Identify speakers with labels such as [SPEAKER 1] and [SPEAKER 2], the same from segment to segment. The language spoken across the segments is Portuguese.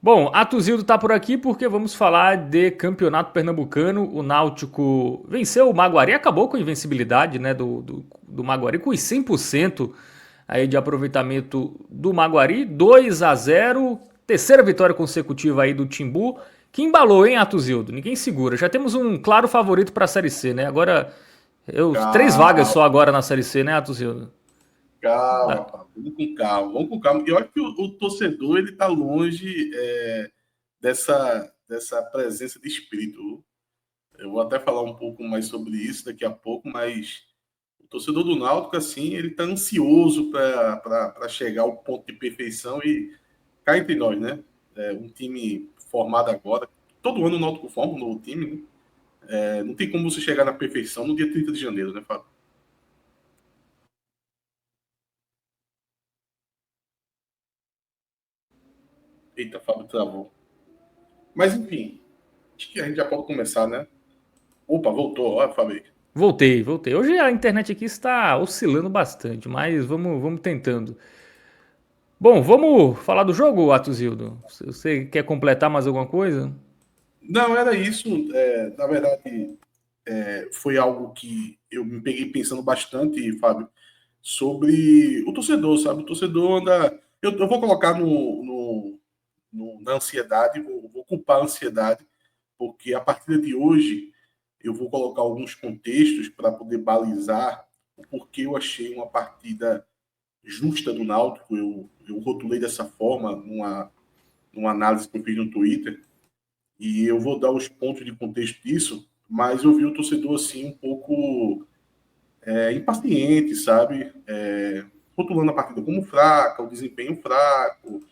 [SPEAKER 1] Bom, Atuzildo tá por aqui porque vamos falar de campeonato pernambucano. O Náutico venceu o Maguari, acabou com a invencibilidade, né, do Maguari, com os 100% aí de aproveitamento do Maguari, 2-0, terceira vitória consecutiva aí do Timbu, que embalou, hein, Atuzildo? Ninguém segura. Já temos um claro favorito para a Série C, né? Agora, três vagas
[SPEAKER 2] Calma,
[SPEAKER 1] só agora na Série C, né, Atuzildo?
[SPEAKER 2] calma, Pablo. Vamos com calma, vamos com calma. Eu acho que o torcedor ele está longe dessa presença de espírito. Eu vou até falar um pouco mais sobre isso daqui a pouco, mas o torcedor do Náutico, assim, ele está ansioso para chegar ao ponto de perfeição e cá entre nós, né? Um time formado agora. Todo ano o Náutico forma um novo time, né? Não tem como você chegar na perfeição no dia 30 de janeiro, né, Fábio? Eita, Fábio travou. Mas enfim, acho que a gente já pode começar, né? Opa, voltou. Olha, Fábio.
[SPEAKER 1] Voltei. Hoje a internet aqui está oscilando bastante, mas vamos tentando. Bom, vamos falar do jogo, Atuzildo? Você quer completar mais alguma coisa?
[SPEAKER 2] Não, era isso. Na verdade, foi algo que eu me peguei pensando bastante, Fábio, sobre o torcedor, sabe? O torcedor anda. Eu vou colocar na ansiedade, vou culpar a ansiedade, porque a partir de hoje eu vou colocar alguns contextos para poder balizar o porquê eu achei uma partida justa do Náutico. Eu rotulei dessa forma numa análise que eu fiz no Twitter, e eu vou dar os pontos de contexto disso, mas eu vi o torcedor assim um pouco impaciente, sabe? Rotulando a partida como fraca, o desempenho fraco,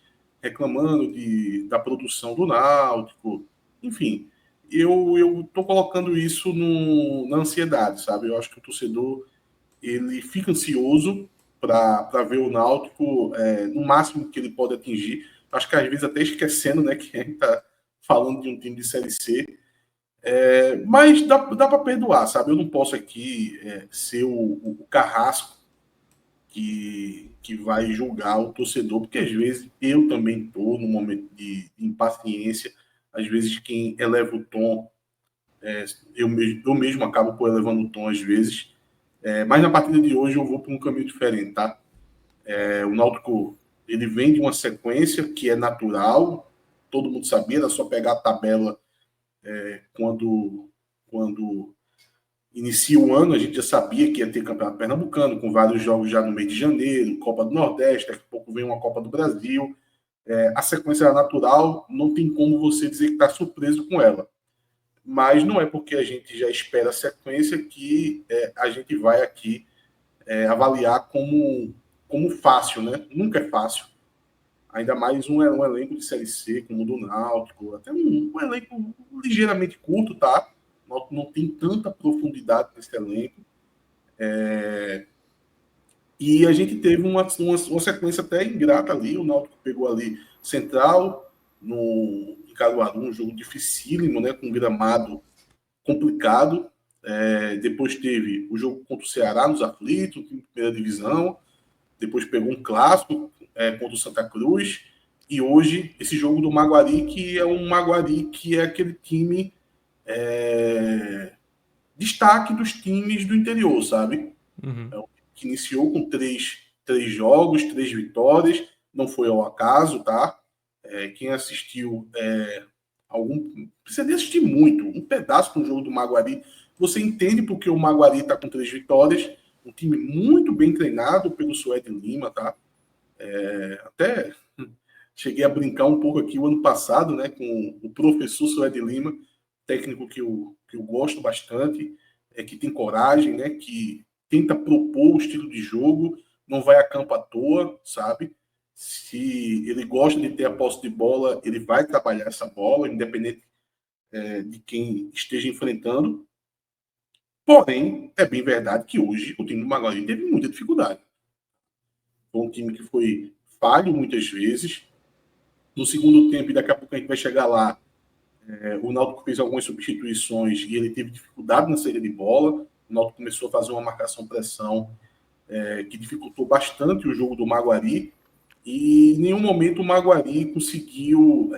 [SPEAKER 2] reclamando da produção do Náutico, enfim. Eu tô colocando isso na ansiedade, sabe? Eu acho que o torcedor ele fica ansioso para ver o Náutico no máximo que ele pode atingir. Acho que às vezes até esquecendo, né, que a gente está falando de um time de Série C. Mas dá para perdoar, sabe? Eu não posso aqui ser o carrasco que vai julgar o torcedor, porque às vezes eu também estou num momento de impaciência. Às vezes quem eleva o tom, eu mesmo acabo por elevando o tom às vezes. Mas na partida de hoje eu vou para um caminho diferente, tá? O Náutico ele vem de uma sequência que é natural, todo mundo sabia, era só pegar a tabela quando inicia o ano, a gente já sabia que ia ter Campeonato Pernambucano, com vários jogos já no mês de janeiro, Copa do Nordeste, daqui a pouco vem uma Copa do Brasil. A sequência era natural, não tem como você dizer que está surpreso com ela. Mas não é porque a gente já espera a sequência que a gente vai aqui avaliar como fácil, né? Nunca é fácil. Ainda mais um elenco de Série C, como o do Náutico, até um elenco ligeiramente curto, tá? O Náutico não tem tanta profundidade nesse elenco. E a gente teve uma sequência até ingrata ali. O Náutico pegou ali Central, em Caruaru, um jogo dificílimo, né, com gramado complicado. Depois teve o jogo contra o Ceará nos aflitos, time de primeira divisão. Depois pegou um clássico contra o Santa Cruz. E hoje, esse jogo do Maguari, que é um Maguari que é aquele time destaque dos times do interior, sabe?
[SPEAKER 1] Uhum.
[SPEAKER 2] Que iniciou com três jogos, três vitórias, não foi ao acaso, tá? Quem assistiu precisa de assistir muito, um pedaço do jogo do Maguari, você entende porque o Maguari está com três vitórias, um time muito bem treinado pelo Suede Lima, tá? Até cheguei a brincar um pouco aqui o ano passado, né, com o professor Suede Lima, técnico que eu gosto bastante, que tem coragem, né, que tenta propor o estilo de jogo, não vai a campo à toa, sabe? Se ele gosta de ter a posse de bola, ele vai trabalhar essa bola, independente de quem esteja enfrentando. Porém, é bem verdade que hoje o time do Maguari teve muita dificuldade. Foi um time que foi falho muitas vezes. No segundo tempo, e daqui a pouco a gente vai chegar lá, o Náutico fez algumas substituições e ele teve dificuldade na saída de bola. O Náutico começou a fazer uma marcação-pressão que dificultou bastante o jogo do Maguari. e em nenhum momento o Maguari conseguiu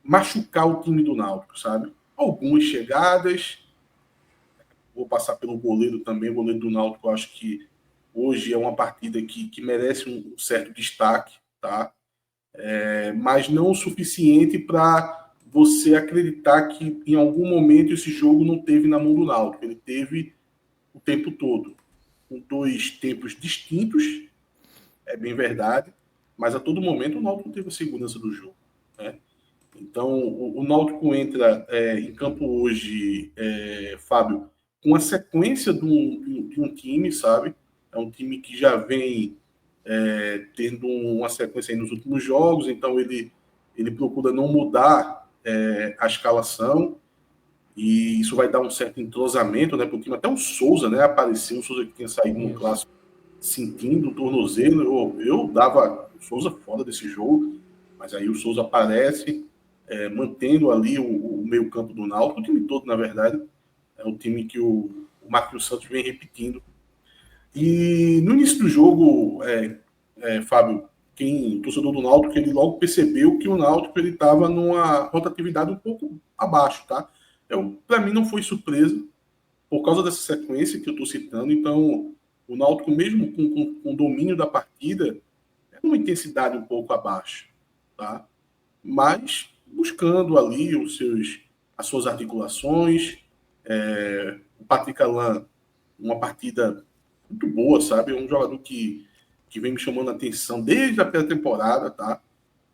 [SPEAKER 2] machucar o time do Náutico, sabe? Algumas chegadas, vou passar pelo goleiro também, o goleiro do Náutico, eu acho que hoje é uma partida que merece um certo destaque, tá? Mas não o suficiente para você acreditar que em algum momento esse jogo não teve na mão do Náutico. Ele teve o tempo todo, com dois tempos distintos, é bem verdade, mas a todo momento o Náutico teve a segurança do jogo, né? Então, o Náutico entra em campo hoje, Fábio, com a sequência de um time, sabe? É um time que já vem tendo uma sequência aí nos últimos jogos, então ele procura não mudar a escalação, e isso vai dar um certo entrosamento, né, para o time. Até o Souza, né, apareceu, o Souza que tinha saído no clássico sentindo o tornozelo, eu dava o Souza fora desse jogo, mas aí o Souza aparece, mantendo ali o meio campo do Náutico, o time todo, na verdade, é o time que o Marquinhos Santos vem repetindo. E no início do jogo, Fábio, o torcedor do Náutico, ele logo percebeu que o Náutico estava numa rotatividade um pouco abaixo, tá? Para mim não foi surpresa, por causa dessa sequência que eu estou citando. Então, o Náutico, mesmo com domínio da partida, é uma intensidade um pouco abaixo, tá? Mas buscando ali as suas articulações. O Patrick Alain, uma partida muito boa, sabe? É um jogador que vem me chamando a atenção desde a pré-temporada, tá?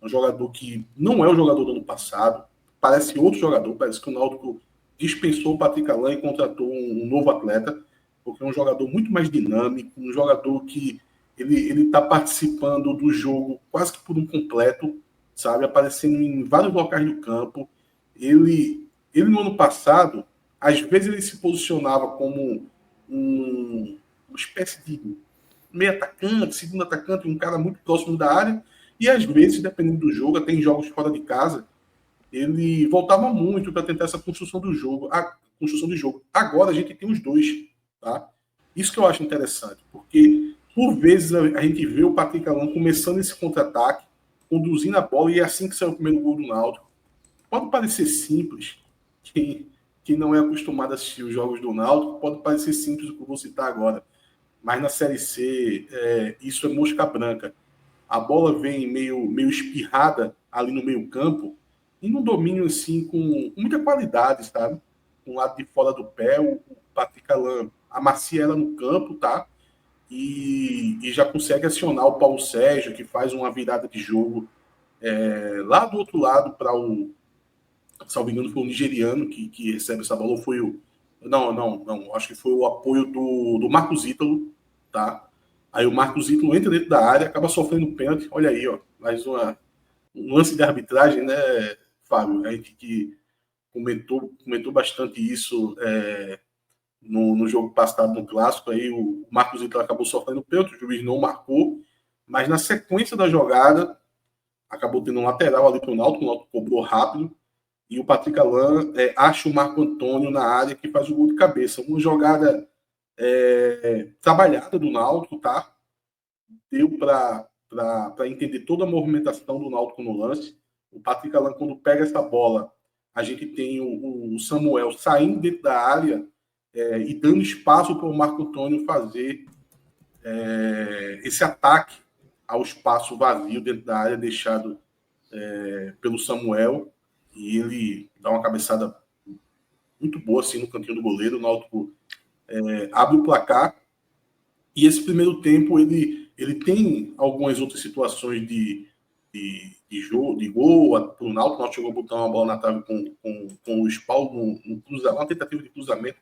[SPEAKER 2] É um jogador que não é o jogador do ano passado, parece outro jogador, parece que o Náutico dispensou o Patrick Alain e contratou um novo atleta, porque é um jogador muito mais dinâmico, um jogador que ele está participando do jogo quase que por um completo, sabe? Aparecendo em vários locais do campo. Ele no ano passado, às vezes ele se posicionava como uma espécie de meio atacante, segundo atacante, um cara muito próximo da área, e às vezes, dependendo do jogo, até em jogos fora de casa, ele voltava muito para tentar essa construção do jogo. Agora a gente tem os dois, tá? Isso que eu acho interessante, porque por vezes a gente vê o Patrick Alain começando esse contra-ataque, conduzindo a bola, e é assim que saiu o primeiro gol do Náutico. Pode parecer simples, quem não é acostumado a assistir os jogos do Náutico, pode parecer simples o que eu vou citar agora, mas na Série C isso é mosca branca. A bola vem meio espirrada ali no meio campo, e num domínio assim com muita qualidade, sabe? Um lado de fora do pé, o Patrick Alain amacia ela no campo, tá? E já consegue acionar o Paulo Sérgio, que faz uma virada de jogo lá do outro lado para salvo engano, foi o nigeriano que recebe essa bola, ou foi o... Não, acho que foi o apoio do Marcos Ítalo, tá? Aí o Marcos Ítalo entra dentro da área, acaba sofrendo pênalti, olha aí, ó, mais um lance de arbitragem, né, Fábio? A gente que comentou bastante isso no jogo passado, no Clássico, aí o Marcos Ítalo acabou sofrendo pênalti, o juiz não marcou, mas na sequência da jogada, acabou tendo um lateral ali para o Náutico cobrou rápido, e o Patrick Alain acha o Marco Antônio na área que faz o gol de cabeça. Uma jogada trabalhada do Náutico, tá? Deu para entender toda a movimentação do Náutico no lance. O Patrick Alain, quando pega essa bola, a gente tem o Samuel saindo dentro da área e dando espaço para o Marco Antônio fazer esse ataque ao espaço vazio dentro da área deixado pelo Samuel. E ele dá uma cabeçada muito boa assim no cantinho do goleiro. O Náutico abre o placar, e esse primeiro tempo ele tem algumas outras situações de jogo, de gol. O Náutico chegou a botar uma bola na trave com o Luiz Paulo, uma tentativa de cruzamento,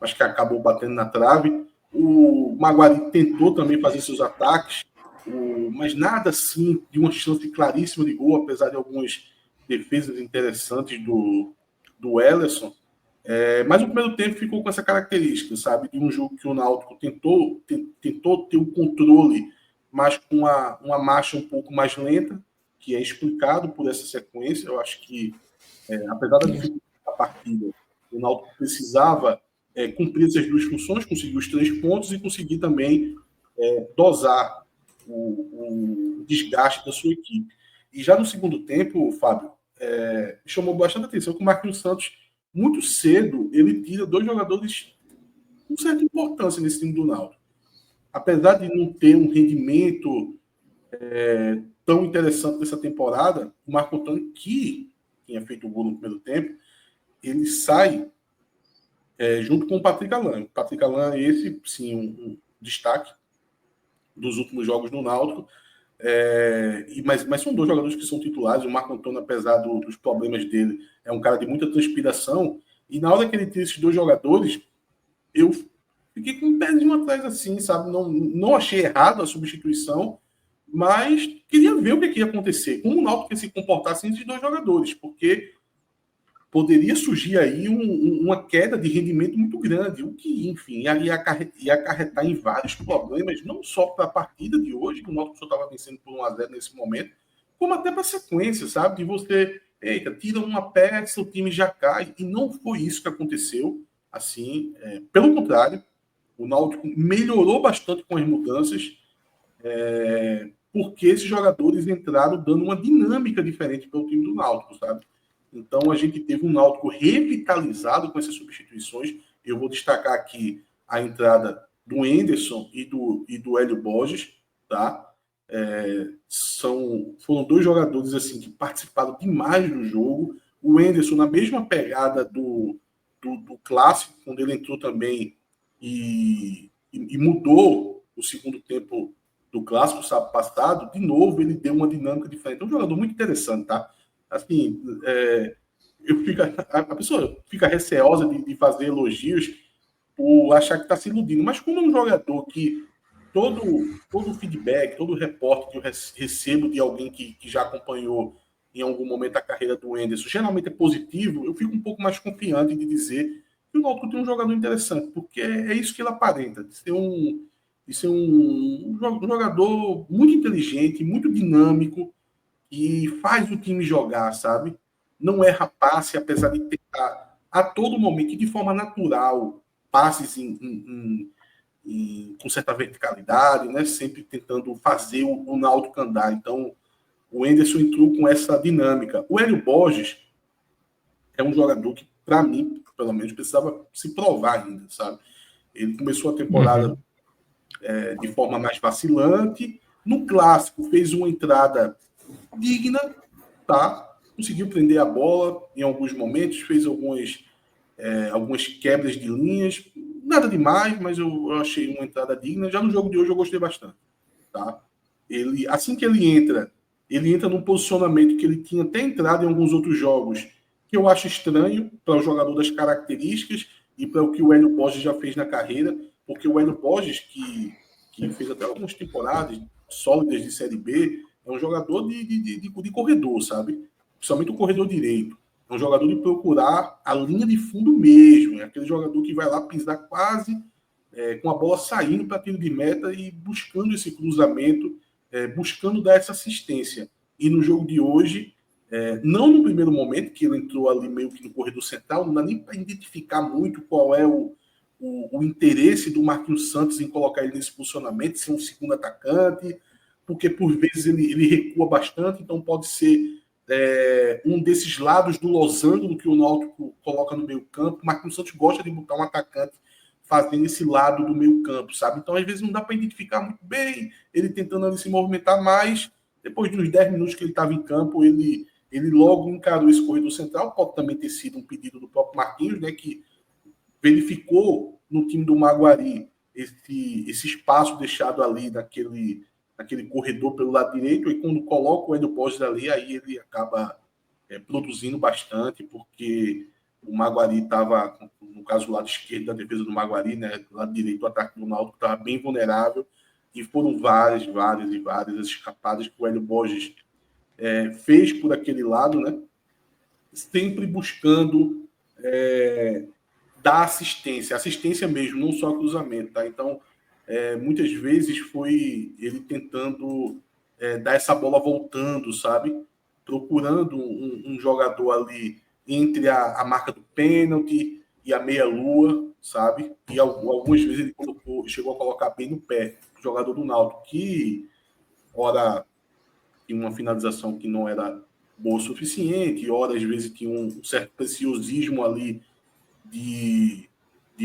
[SPEAKER 2] mas que acabou batendo na trave. O Maguari tentou também fazer seus ataques, mas nada assim de uma chance claríssima de gol, apesar de algumas defesas interessantes do Ellerson. Mas o primeiro tempo ficou com essa característica, sabe? De um jogo que o Náutico tentou ter o controle, mas com uma marcha um pouco mais lenta, que é explicado por essa sequência. Eu acho que, apesar da dificuldade da partida, o Náutico precisava cumprir essas duas funções, conseguir os 3 pontos e conseguir também dosar o desgaste da sua equipe. E já no segundo tempo, Fábio, chamou bastante atenção que o Marquinhos Santos, muito cedo, ele tira 2 jogadores com certa importância nesse time do Náutico. Apesar de não ter um rendimento tão interessante nessa temporada, o Marco Antônio, que tinha feito o gol no primeiro tempo, ele sai junto com o Patrick Alain. O Patrick Alain é esse, sim, um destaque dos últimos jogos do Náutico. Mas são 2 jogadores que são titulares. O Marco Antônio, apesar dos problemas dele, é um cara de muita transpiração. E na hora que ele tira esses 2 jogadores, eu fiquei com um pezinho atrás assim, sabe? Não achei errado a substituição, mas queria ver o que ia acontecer. Como o Náutico ia se comportar sem esses 2 jogadores, porque poderia surgir aí uma queda de rendimento muito grande, o que, enfim, ia acarretar em vários problemas, não só para a partida de hoje, que o Náutico só estava vencendo por 1-0 nesse momento, como até para a sequência, sabe? De você, tira uma peça, o time já cai, e não foi isso que aconteceu. Assim, pelo contrário, o Náutico melhorou bastante com as mudanças, porque esses jogadores entraram dando uma dinâmica diferente para o time do Náutico, sabe? Então, a gente teve um Náutico revitalizado com essas substituições. Eu vou destacar aqui a entrada do Enderson e do Hélio Borges, tá? Foram 2 jogadores assim que participaram demais do jogo. O Enderson, na mesma pegada do Clássico, quando ele entrou também e mudou o segundo tempo do Clássico, sábado passado, de novo ele deu uma dinâmica diferente. É um jogador muito interessante, tá? Assim, a pessoa fica receosa de fazer elogios por achar que está se iludindo, mas como é um jogador que todo o feedback, todo o repórter que eu recebo de alguém que já acompanhou em algum momento a carreira do Enderson, geralmente é positivo, eu fico um pouco mais confiante de dizer que o Náutico tem um jogador interessante, porque é isso que ele aparenta, de ser um jogador muito inteligente, muito dinâmico, e faz o time jogar, sabe? Não erra passe, apesar de tentar a todo momento e de forma natural passes com certa verticalidade, né? Sempre tentando fazer o Náutico andar. Então, o Enderson entrou com essa dinâmica. O Hélio Borges é um jogador que, para mim, pelo menos, precisava se provar ainda, sabe? Ele começou a temporada de forma mais vacilante. No Clássico, fez uma entrada digna, tá? Conseguiu prender a bola em alguns momentos, fez algumas quebras de linhas, nada demais, mas eu achei uma entrada digna. Já no jogo de hoje eu gostei bastante, tá? Assim que ele entra num posicionamento que ele tinha até entrado em alguns outros jogos, que eu acho estranho para o jogador das características e para o que o Hélio Borges já fez na carreira, porque o Hélio Borges, que fez até algumas temporadas sólidas de Série B, é um jogador de corredor, sabe? Principalmente o corredor direito. É um jogador de procurar a linha de fundo mesmo. É aquele jogador que vai lá pisar quase com a bola saindo para tiro de meta e buscando esse cruzamento, buscando dar essa assistência. E no jogo de hoje, não no primeiro momento, que ele entrou ali meio que no corredor central, não dá nem para identificar muito qual é o interesse do Marquinhos Santos em colocar ele nesse posicionamento, ser um segundo atacante, porque por vezes ele recua bastante, então pode ser um desses lados do losango que o Náutico coloca no meio campo. O Marquinhos Santos gosta de botar um atacante fazendo esse lado do meio campo, sabe? Então, às vezes, não dá para identificar muito bem ele tentando ali se movimentar mais. Depois de uns 10 minutos que ele estava em campo, ele logo encarou esse corredor central. Pode também ter sido um pedido do próprio Marquinhos, né, que verificou no time do Maguari esse espaço deixado ali naquele corredor pelo lado direito, e quando coloca o Hélio Borges ali, aí ele acaba produzindo bastante, porque o Maguari estava, no caso, o lado esquerdo da defesa do Maguari, né, do lado direito, o ataque do Náutico estava bem vulnerável, e foram várias escapadas que o Hélio Borges fez por aquele lado, né, sempre buscando dar assistência mesmo, não só cruzamento, tá? Então, muitas vezes foi ele tentando dar essa bola voltando, sabe? Procurando um jogador ali entre a marca do pênalti e a meia-lua, sabe? E algumas vezes ele chegou a colocar bem no pé o jogador do Náutico, que ora tinha uma finalização que não era boa o suficiente, ora às vezes tinha um certo preciosismo ali de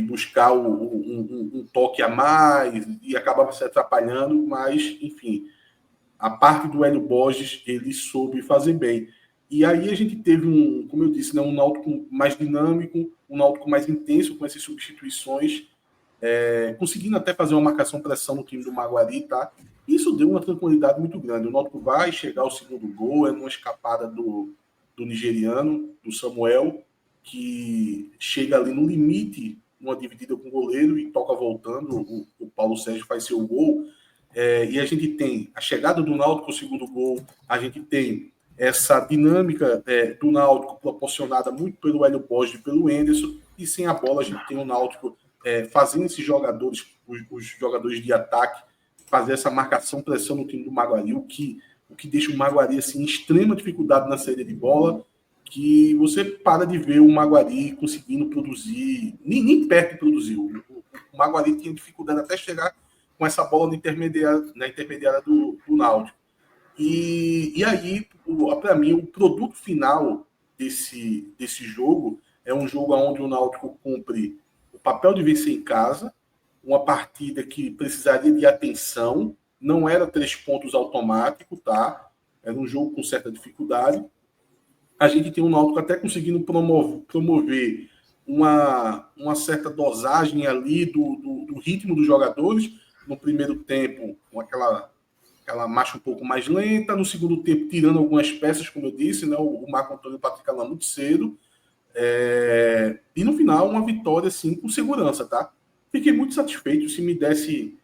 [SPEAKER 2] buscar um toque a mais e acabava se atrapalhando, mas, enfim, a parte do Hélio Borges ele soube fazer bem. E aí a gente teve como eu disse, né, um Náutico mais dinâmico, um Náutico mais intenso com essas substituições, conseguindo até fazer uma marcação-pressão no time do Maguari, tá? Isso deu uma tranquilidade muito grande. O Náutico vai chegar ao segundo gol, é numa escapada do nigeriano, do Samuel, que chega ali no limite, numa dividida com o goleiro e toca voltando. O Paulo Sérgio faz seu gol. E a gente tem a chegada do Náutico ao segundo gol, a gente tem essa dinâmica do Náutico proporcionada muito pelo Hélio Borges e pelo Enderson, e sem a bola a gente tem o Náutico fazendo esses jogadores, os jogadores de ataque, fazer essa marcação-pressão no time do Maguari, o que deixa o Maguari assim, em extrema dificuldade na saída de bola, que você para de ver o Maguari conseguindo produzir, nem perto de produzir. O Maguari tinha dificuldade até chegar com essa bola na intermediária do Náutico. E aí, para mim, o produto final desse jogo é um jogo onde o Náutico cumpre o papel de vencer em casa, uma partida que precisaria de atenção, não era 3 pontos automático, tá? Era um jogo com certa dificuldade. A gente tem um Náutico até conseguindo promover uma certa dosagem ali do ritmo dos jogadores. No primeiro tempo, com aquela marcha um pouco mais lenta. No segundo tempo, tirando algumas peças, como eu disse, né? O Marco Antônio e o Patrick Alain muito cedo. E no final, uma vitória assim, com segurança, tá? Fiquei muito satisfeito. Se me desse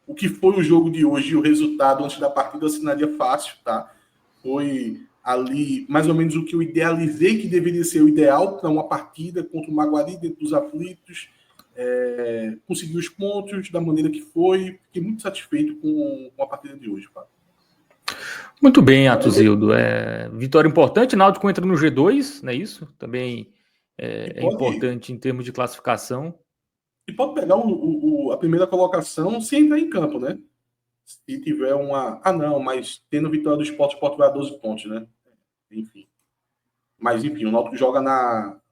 [SPEAKER 2] o que foi o jogo de hoje e o resultado antes da partida, eu assinaria fácil, tá? Foi ali mais ou menos o que eu idealizei que deveria ser o ideal para uma partida contra o Maguari dentro dos aflitos. Conseguiu os pontos da maneira que foi. Fiquei muito satisfeito com a partida de hoje, Fábio.
[SPEAKER 1] Muito bem, Atuzildo. Vitória importante, Náutico entra no G2, não é isso? Também é importante em termos de classificação.
[SPEAKER 2] E pode pegar a primeira colocação sem entrar em campo, né? Se tiver uma... não, mas tendo vitória do Sport, o Sport vai a 12 pontos, né? Enfim. Mas, enfim, o Náutico joga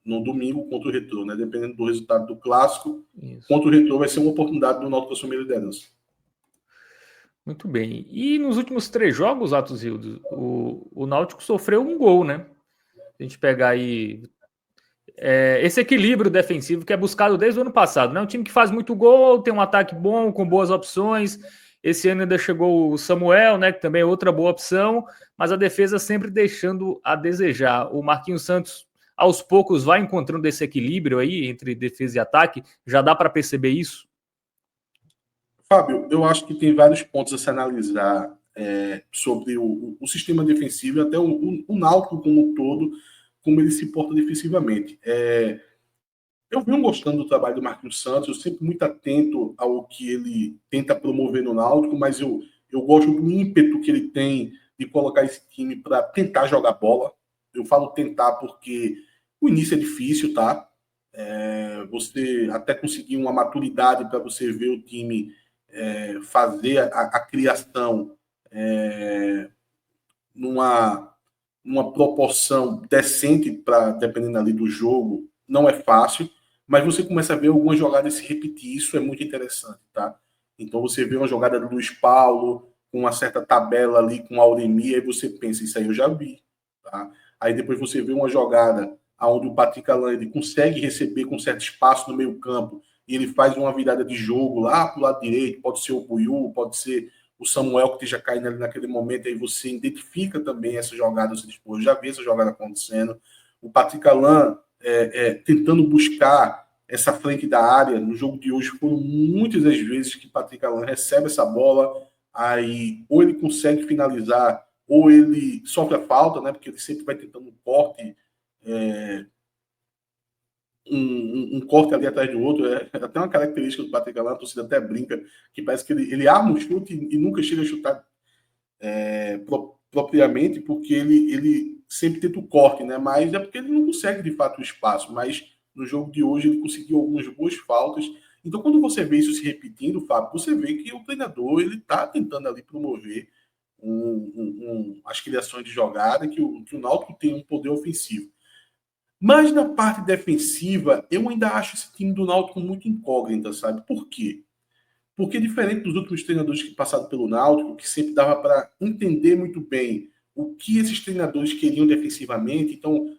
[SPEAKER 2] no domingo contra o Retrô, né? Dependendo do resultado do clássico, isso. Contra o Retrô vai ser uma oportunidade do Náutico assumir a liderança.
[SPEAKER 1] Muito bem. E nos últimos 3 jogos, Atuzildo, o Náutico sofreu um gol, né? A gente pegar aí esse equilíbrio defensivo que é buscado desde o ano passado, né? Um time que faz muito gol, tem um ataque bom, com boas opções. Esse ano ainda chegou o Samuel, né? Que também é outra boa opção, mas a defesa sempre deixando a desejar. O Marquinhos Santos, aos poucos, vai encontrando esse equilíbrio aí entre defesa e ataque. Já dá para perceber isso?
[SPEAKER 2] Fábio, eu acho que tem vários pontos a se analisar sobre o sistema defensivo e até o Náutico como um todo, como ele se porta defensivamente. Eu venho gostando do trabalho do Marquinhos Santos, eu sempre muito atento ao que ele tenta promover no Náutico, mas eu gosto do ímpeto que ele tem de colocar esse time para tentar jogar bola. Eu falo tentar porque o início é difícil, tá? Você até conseguir uma maturidade para você ver o time fazer a criação numa proporção decente, dependendo ali do jogo, não é fácil, mas você começa a ver algumas jogadas se repetir, isso é muito interessante, tá? Então você vê uma jogada do Luiz Paulo, com uma certa tabela ali com a Auremir, aí você pensa, isso aí eu já vi, tá? Aí depois você vê uma jogada onde o Patrick Alain consegue receber com certo espaço no meio campo, e ele faz uma virada de jogo lá pro lado direito, pode ser o Buiú, pode ser o Samuel que esteja caindo ali naquele momento, aí você identifica também essa jogada, você diz, pô, eu já vi essa jogada acontecendo. O Patrick Alain tentando buscar essa frente da área, no jogo de hoje foram muitas as vezes que o Patrick Alain recebe essa bola, aí ou ele consegue finalizar, ou ele sofre a falta, né, porque ele sempre vai tentando um corte, um corte ali atrás do outro. É até uma característica do Patrick Alain, a torcida até brinca, que parece que ele arma um chute e nunca chega a chutar propriamente, porque ele sempre tenta o corte, né? Mas é porque ele não consegue de fato o espaço. Mas no jogo de hoje ele conseguiu algumas boas faltas Então, quando você vê isso se repetindo, Fábio, você vê que o treinador ele está tentando ali promover as criações de jogada, que o Náutico tem um poder ofensivo. Mas na parte defensiva, eu ainda acho esse time do Náutico muito incógnita, sabe? Por quê? Porque diferente dos últimos treinadores que passaram pelo Náutico, que sempre dava para entender muito bem o que esses treinadores queriam defensivamente. Então,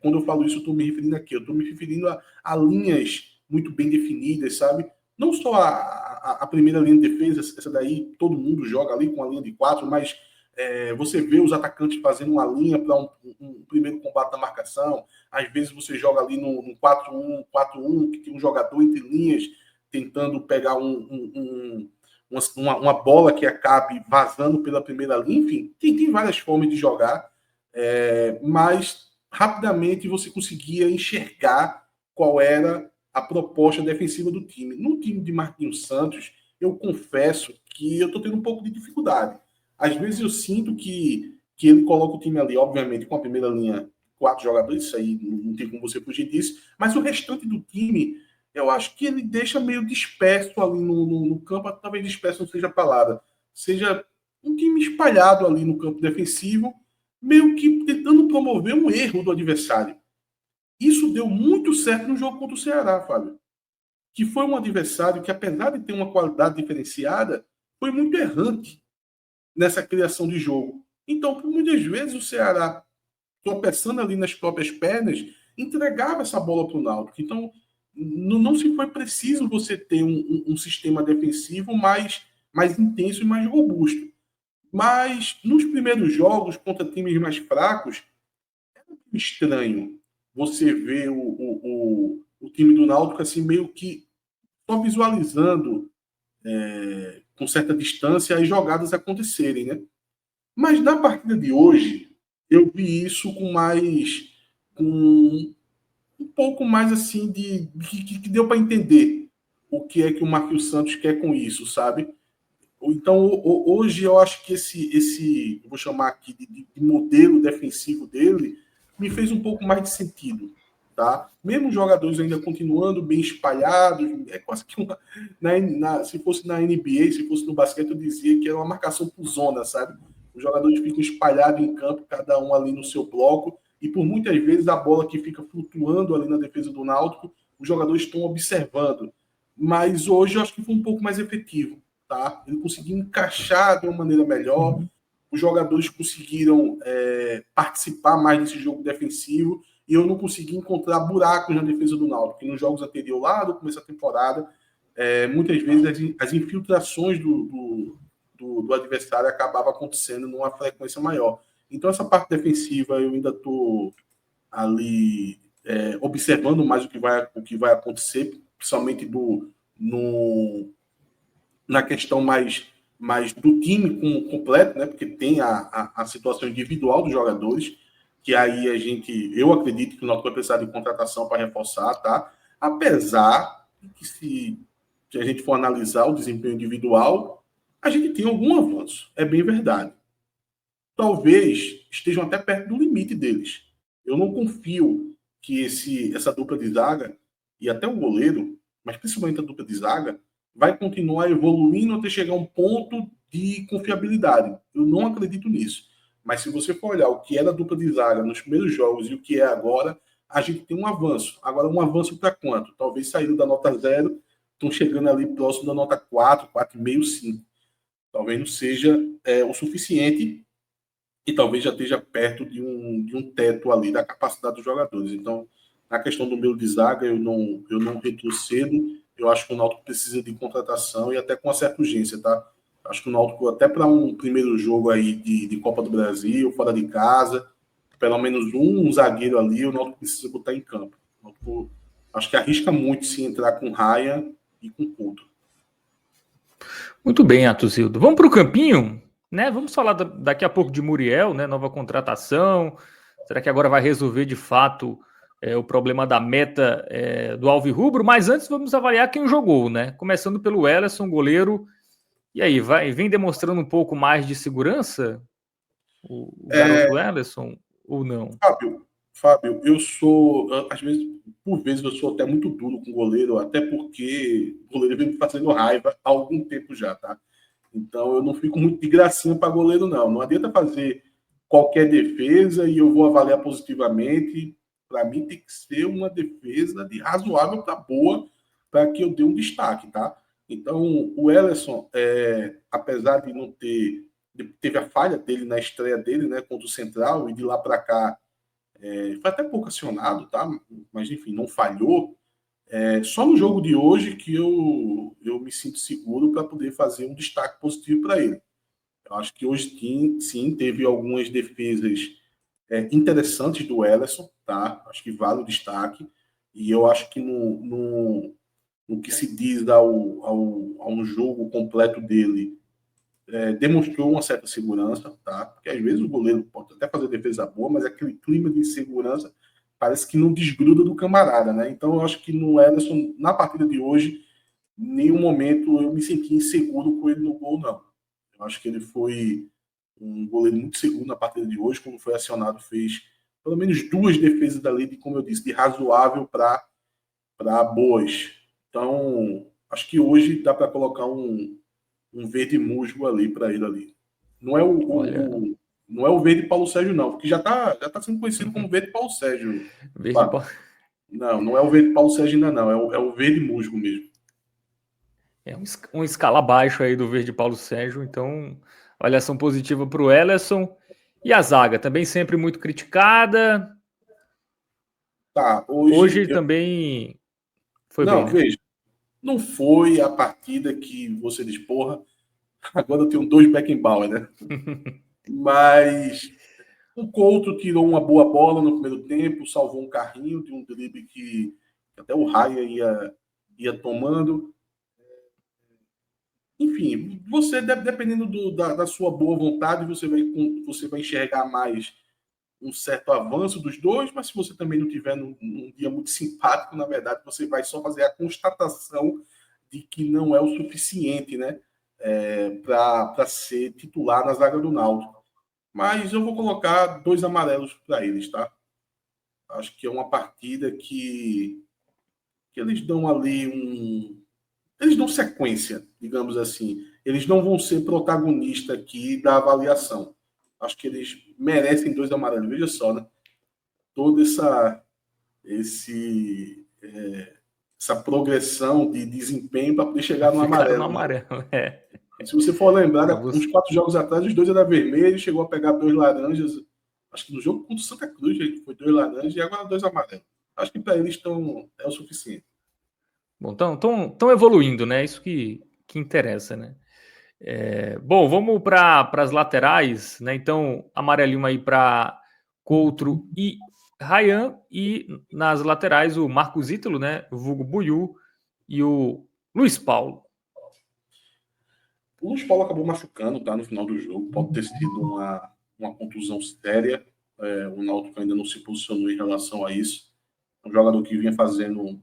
[SPEAKER 2] quando eu falo isso, eu estou me referindo aqui, eu estou me referindo a linhas muito bem definidas, sabe? Não só a primeira linha de defesa, essa daí todo mundo joga ali com a linha de quatro, mas você vê os atacantes fazendo uma linha para um primeiro combate da marcação. Às vezes você joga ali no 4-1, 4-1, que tem um jogador entre linhas tentando pegar uma bola que acabe vazando pela primeira linha. Enfim, tem várias formas de jogar, mas rapidamente você conseguia enxergar qual era a proposta defensiva do time. No time de Marquinhos Santos, eu confesso que eu estou tendo um pouco de dificuldade. Às vezes eu sinto que ele coloca o time ali, obviamente, com a primeira linha, 4 jogadores, isso aí não tem como você fugir disso, mas o restante do time, eu acho que ele deixa meio disperso ali no campo, talvez disperso não seja a palavra, seja um time espalhado ali no campo defensivo, meio que tentando promover um erro do adversário. Isso deu muito certo no jogo contra o Ceará, Fábio. Que foi um adversário que, apesar de ter uma qualidade diferenciada, foi muito errante nessa criação de jogo. Então, por muitas vezes, o Ceará, tropeçando ali nas próprias pernas, entregava essa bola para o Náutico. Então, não se foi preciso você ter um sistema defensivo mais intenso e mais robusto. Mas nos primeiros jogos contra times mais fracos, é estranho você ver o time do Náutico assim meio que só visualizando com certa distância as jogadas acontecerem, né? Mas na partida de hoje eu vi isso com um pouco mais assim que deu para entender o que é que o Marquinhos Santos quer com isso, sabe? Então, hoje eu acho que esse vou chamar aqui de modelo defensivo dele, me fez um pouco mais de sentido, tá? Mesmo os jogadores ainda continuando bem espalhados, é quase que se fosse na NBA, se fosse no basquete, eu dizia que era uma marcação por zona, sabe? Os jogadores ficam espalhados em campo, cada um ali no seu bloco, e por muitas vezes a bola que fica flutuando ali na defesa do Náutico, os jogadores estão observando. Mas hoje eu acho que foi um pouco mais efetivo. Tá? Ele conseguiu encaixar de uma maneira melhor, os jogadores conseguiram participar mais desse jogo defensivo e eu não consegui encontrar buracos na defesa do Náutico, porque nos jogos anteriores, lá do começo da temporada, muitas vezes as infiltrações do adversário acabavam acontecendo numa frequência maior. Então essa parte defensiva eu ainda estou ali observando mais o que vai acontecer, principalmente na questão mais do time completo, né? Porque tem a situação individual dos jogadores, que aí eu acredito que o Náutico vai precisar de contratação para reforçar, tá? Apesar de que se a gente for analisar o desempenho individual, a gente tem algum avanço, é bem verdade. Talvez estejam até perto do limite deles. Eu não confio que essa dupla de zaga, e até o goleiro, mas principalmente a dupla de zaga, vai continuar evoluindo até chegar a um ponto de confiabilidade. Eu não acredito nisso. Mas se você for olhar o que era a dupla de zaga nos primeiros jogos e o que é agora, a gente tem um avanço. Agora, um avanço para quanto? Talvez saindo da nota 0, estão chegando ali próximo da nota 4, 4,5, 5. Talvez não seja o suficiente e talvez já esteja perto de um teto ali da capacidade dos jogadores. Então, na questão do meu de zaga, eu não retrocedo. Eu acho que o Náutico precisa de contratação e até com uma certa urgência, tá? Acho que o Náutico, até para um primeiro jogo aí de Copa do Brasil, fora de casa, pelo menos um zagueiro ali, o Náutico precisa botar em campo. O Náutico, acho que arrisca muito se entrar com Raia e com Couto.
[SPEAKER 1] Muito bem, Atusildo. Vamos para o campinho, né? Vamos falar daqui a pouco de Muriel, né? Nova contratação. Será que agora vai resolver de fato o problema da meta do Alvirrubro? Mas antes vamos avaliar quem jogou, né? Começando pelo Welleson, goleiro. E aí, vem demonstrando um pouco mais de segurança o garoto Welleson ou não?
[SPEAKER 2] Fábio, Fábio, às vezes, por vezes, eu sou até muito duro com o goleiro, até porque o goleiro vem me fazendo raiva há algum tempo já, tá? Então, eu não fico muito de gracinha para goleiro, não. Não adianta fazer qualquer defesa e eu vou avaliar positivamente. Para mim, tem que ser uma defesa de razoável para boa, para que eu dê um destaque, tá? Então, o Ellerson, apesar de não ter. Teve a falha dele na estreia dele, né, contra o Central, e de lá para cá foi até pouco acionado, tá? Mas enfim, não falhou. Só no jogo de hoje que eu me sinto seguro para poder fazer um destaque positivo para ele. Eu acho que hoje sim teve algumas defesas interessantes do Ellerson, tá? Acho que vale o destaque. E eu acho que no que se diz a um jogo completo dele, demonstrou uma certa segurança, tá? Porque às vezes o goleiro pode até fazer defesa boa, mas aquele clima de insegurança parece que não desgruda do camarada, né? Então eu acho que no Ederson, na partida de hoje, em nenhum momento eu me senti inseguro com ele no gol, não. Eu acho que ele foi um goleiro muito seguro na partida de hoje, quando foi acionado, fez pelo menos duas defesas dali, de, como eu disse, de razoável para boas. Então, acho que hoje dá para colocar um verde musgo ali para ele ali. Não é
[SPEAKER 1] Olha,
[SPEAKER 2] não é o verde Paulo Sérgio, não, porque já tá sendo conhecido como verde Paulo Sérgio.
[SPEAKER 1] verde,
[SPEAKER 2] Fábio. Não, não é o verde Paulo Sérgio ainda, não. É o verde musgo mesmo.
[SPEAKER 1] um escala abaixo aí do verde Paulo Sérgio, então avaliação positiva para o Ellerson. E a zaga, também sempre muito criticada.
[SPEAKER 2] Tá,
[SPEAKER 1] Hoje também foi bem,
[SPEAKER 2] Não,
[SPEAKER 1] né?
[SPEAKER 2] veja. Não foi a partida que você diz, porra, agora eu tenho dois Beckenbauer, né? Mas o Couto tirou uma boa bola no primeiro tempo, salvou um carrinho de um drible que até o Raia ia tomando. Enfim, você, dependendo da sua boa vontade, você vai enxergar mais um certo avanço dos dois, mas se você também não tiver num dia muito simpático, na verdade, você vai só fazer a constatação de que não é o suficiente, né? Para ser titular na zaga do Náutico. Mas eu vou colocar dois amarelos para eles, tá? Acho que é uma partida que eles dão ali eles dão sequência, digamos assim. Eles não vão ser protagonista aqui da avaliação. Acho que eles merecem dois amarelos. Veja só, né? Toda esse, essa progressão de desempenho para poder chegar no
[SPEAKER 1] Ficaram no
[SPEAKER 2] amarelo, né?
[SPEAKER 1] amarelo, é.
[SPEAKER 2] Se você for
[SPEAKER 1] Para
[SPEAKER 2] lembrar, uns
[SPEAKER 1] você.
[SPEAKER 2] 4 jogos atrás, os dois eram vermelhos, chegou a pegar dois laranjas. Acho que no jogo contra o Santa Cruz foi dois laranjas e agora dois amarelos. Acho que para eles é o suficiente.
[SPEAKER 1] Bom, estão evoluindo, né? Isso que interessa, né? Bom, vamos para as laterais, né? Então, amarelinho aí para Coutro e Ryan, e nas laterais o Marcos Ítalo, né? O vulgo Buiú e o Luiz Paulo.
[SPEAKER 2] O Luiz Paulo acabou machucando, tá? No final do jogo. Pode ter sido uma contusão séria. O Náutico ainda não se posicionou em relação a isso. É um jogador que vinha fazendo,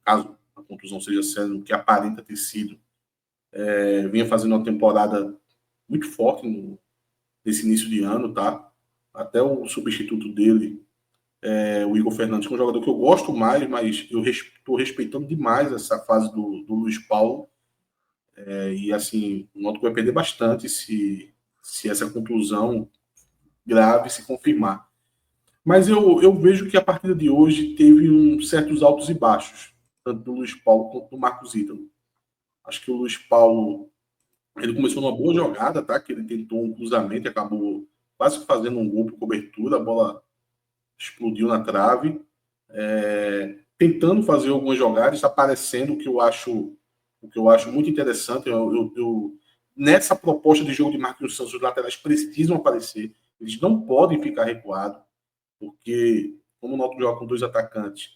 [SPEAKER 2] caso a contusão seja séria, o que aparenta ter sido, vinha fazendo uma temporada muito forte nesse início de ano, tá? Até o substituto dele, o Igor Fernandes, que é um jogador que eu gosto mais, mas eu estou respeitando demais essa fase do Luiz Paulo. E assim, o Náutico vai perder bastante se essa conclusão grave se confirmar. Mas eu vejo que a partida de hoje teve certos altos e baixos, tanto do Luiz Paulo quanto do Marcos Ítalo. Acho que o Luiz Paulo, ele começou numa boa jogada, tá? Que ele tentou um cruzamento e acabou quase fazendo um gol por cobertura, a bola explodiu na trave. Tentando fazer algumas jogadas, aparecendo o que eu acho muito interessante. Nessa proposta de jogo de Marquinhos Santos, os laterais precisam aparecer. Eles não podem ficar recuados, porque como o Náutico joga com dois atacantes,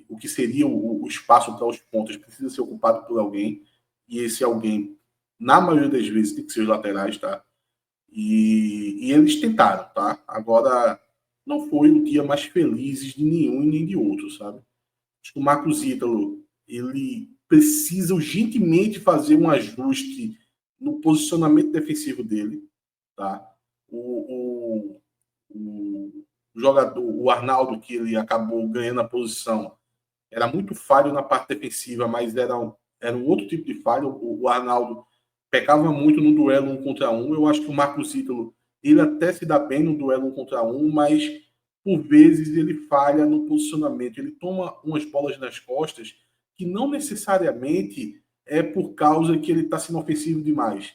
[SPEAKER 2] o que seria o espaço para os pontos precisa ser ocupado por alguém, e esse alguém, na maioria das vezes, tem que ser os laterais, tá? E eles tentaram, tá? Agora, não foi o dia mais feliz de nenhum e nem de outro, sabe? Acho que o Marcos Ítalo, ele precisa urgentemente fazer um ajuste no posicionamento defensivo dele, tá? O O jogador, o Arnaldo, que ele acabou ganhando a posição, era muito falho na parte defensiva, mas era um outro tipo de falho. O Arnaldo pecava muito no duelo 1 contra 1. Eu acho que o Marcos Ítalo, ele até se dá bem no duelo 1 contra 1, mas por vezes ele falha no posicionamento. Ele toma umas bolas nas costas que não necessariamente é por causa que ele está sendo ofensivo demais.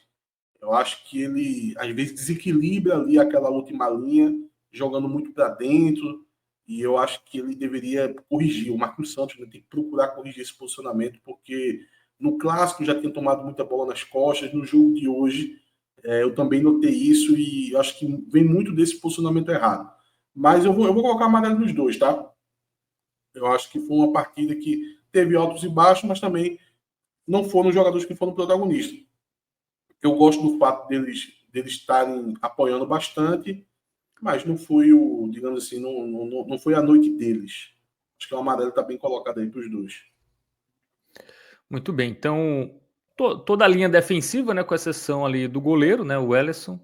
[SPEAKER 2] Eu acho que ele, às vezes, desequilibra ali aquela última linha, jogando muito para dentro, e eu acho que ele deveria corrigir. O Marcos Santos, né, tem que procurar corrigir esse posicionamento, porque no clássico já tinha tomado muita bola nas costas, no jogo de hoje eu também notei isso, e eu acho que vem muito desse posicionamento errado. Mas eu vou colocar amarelo nos dois, tá? Eu acho que foi uma partida que teve altos e baixos, mas também não foram os jogadores que foram protagonistas. Eu gosto do fato deles estarem apoiando bastante, mas não foi digamos assim, não foi a noite deles. Acho que o amarelo está bem colocado aí para os dois.
[SPEAKER 1] Muito bem, então toda a linha defensiva, né, com exceção ali do goleiro, né, o Welleson,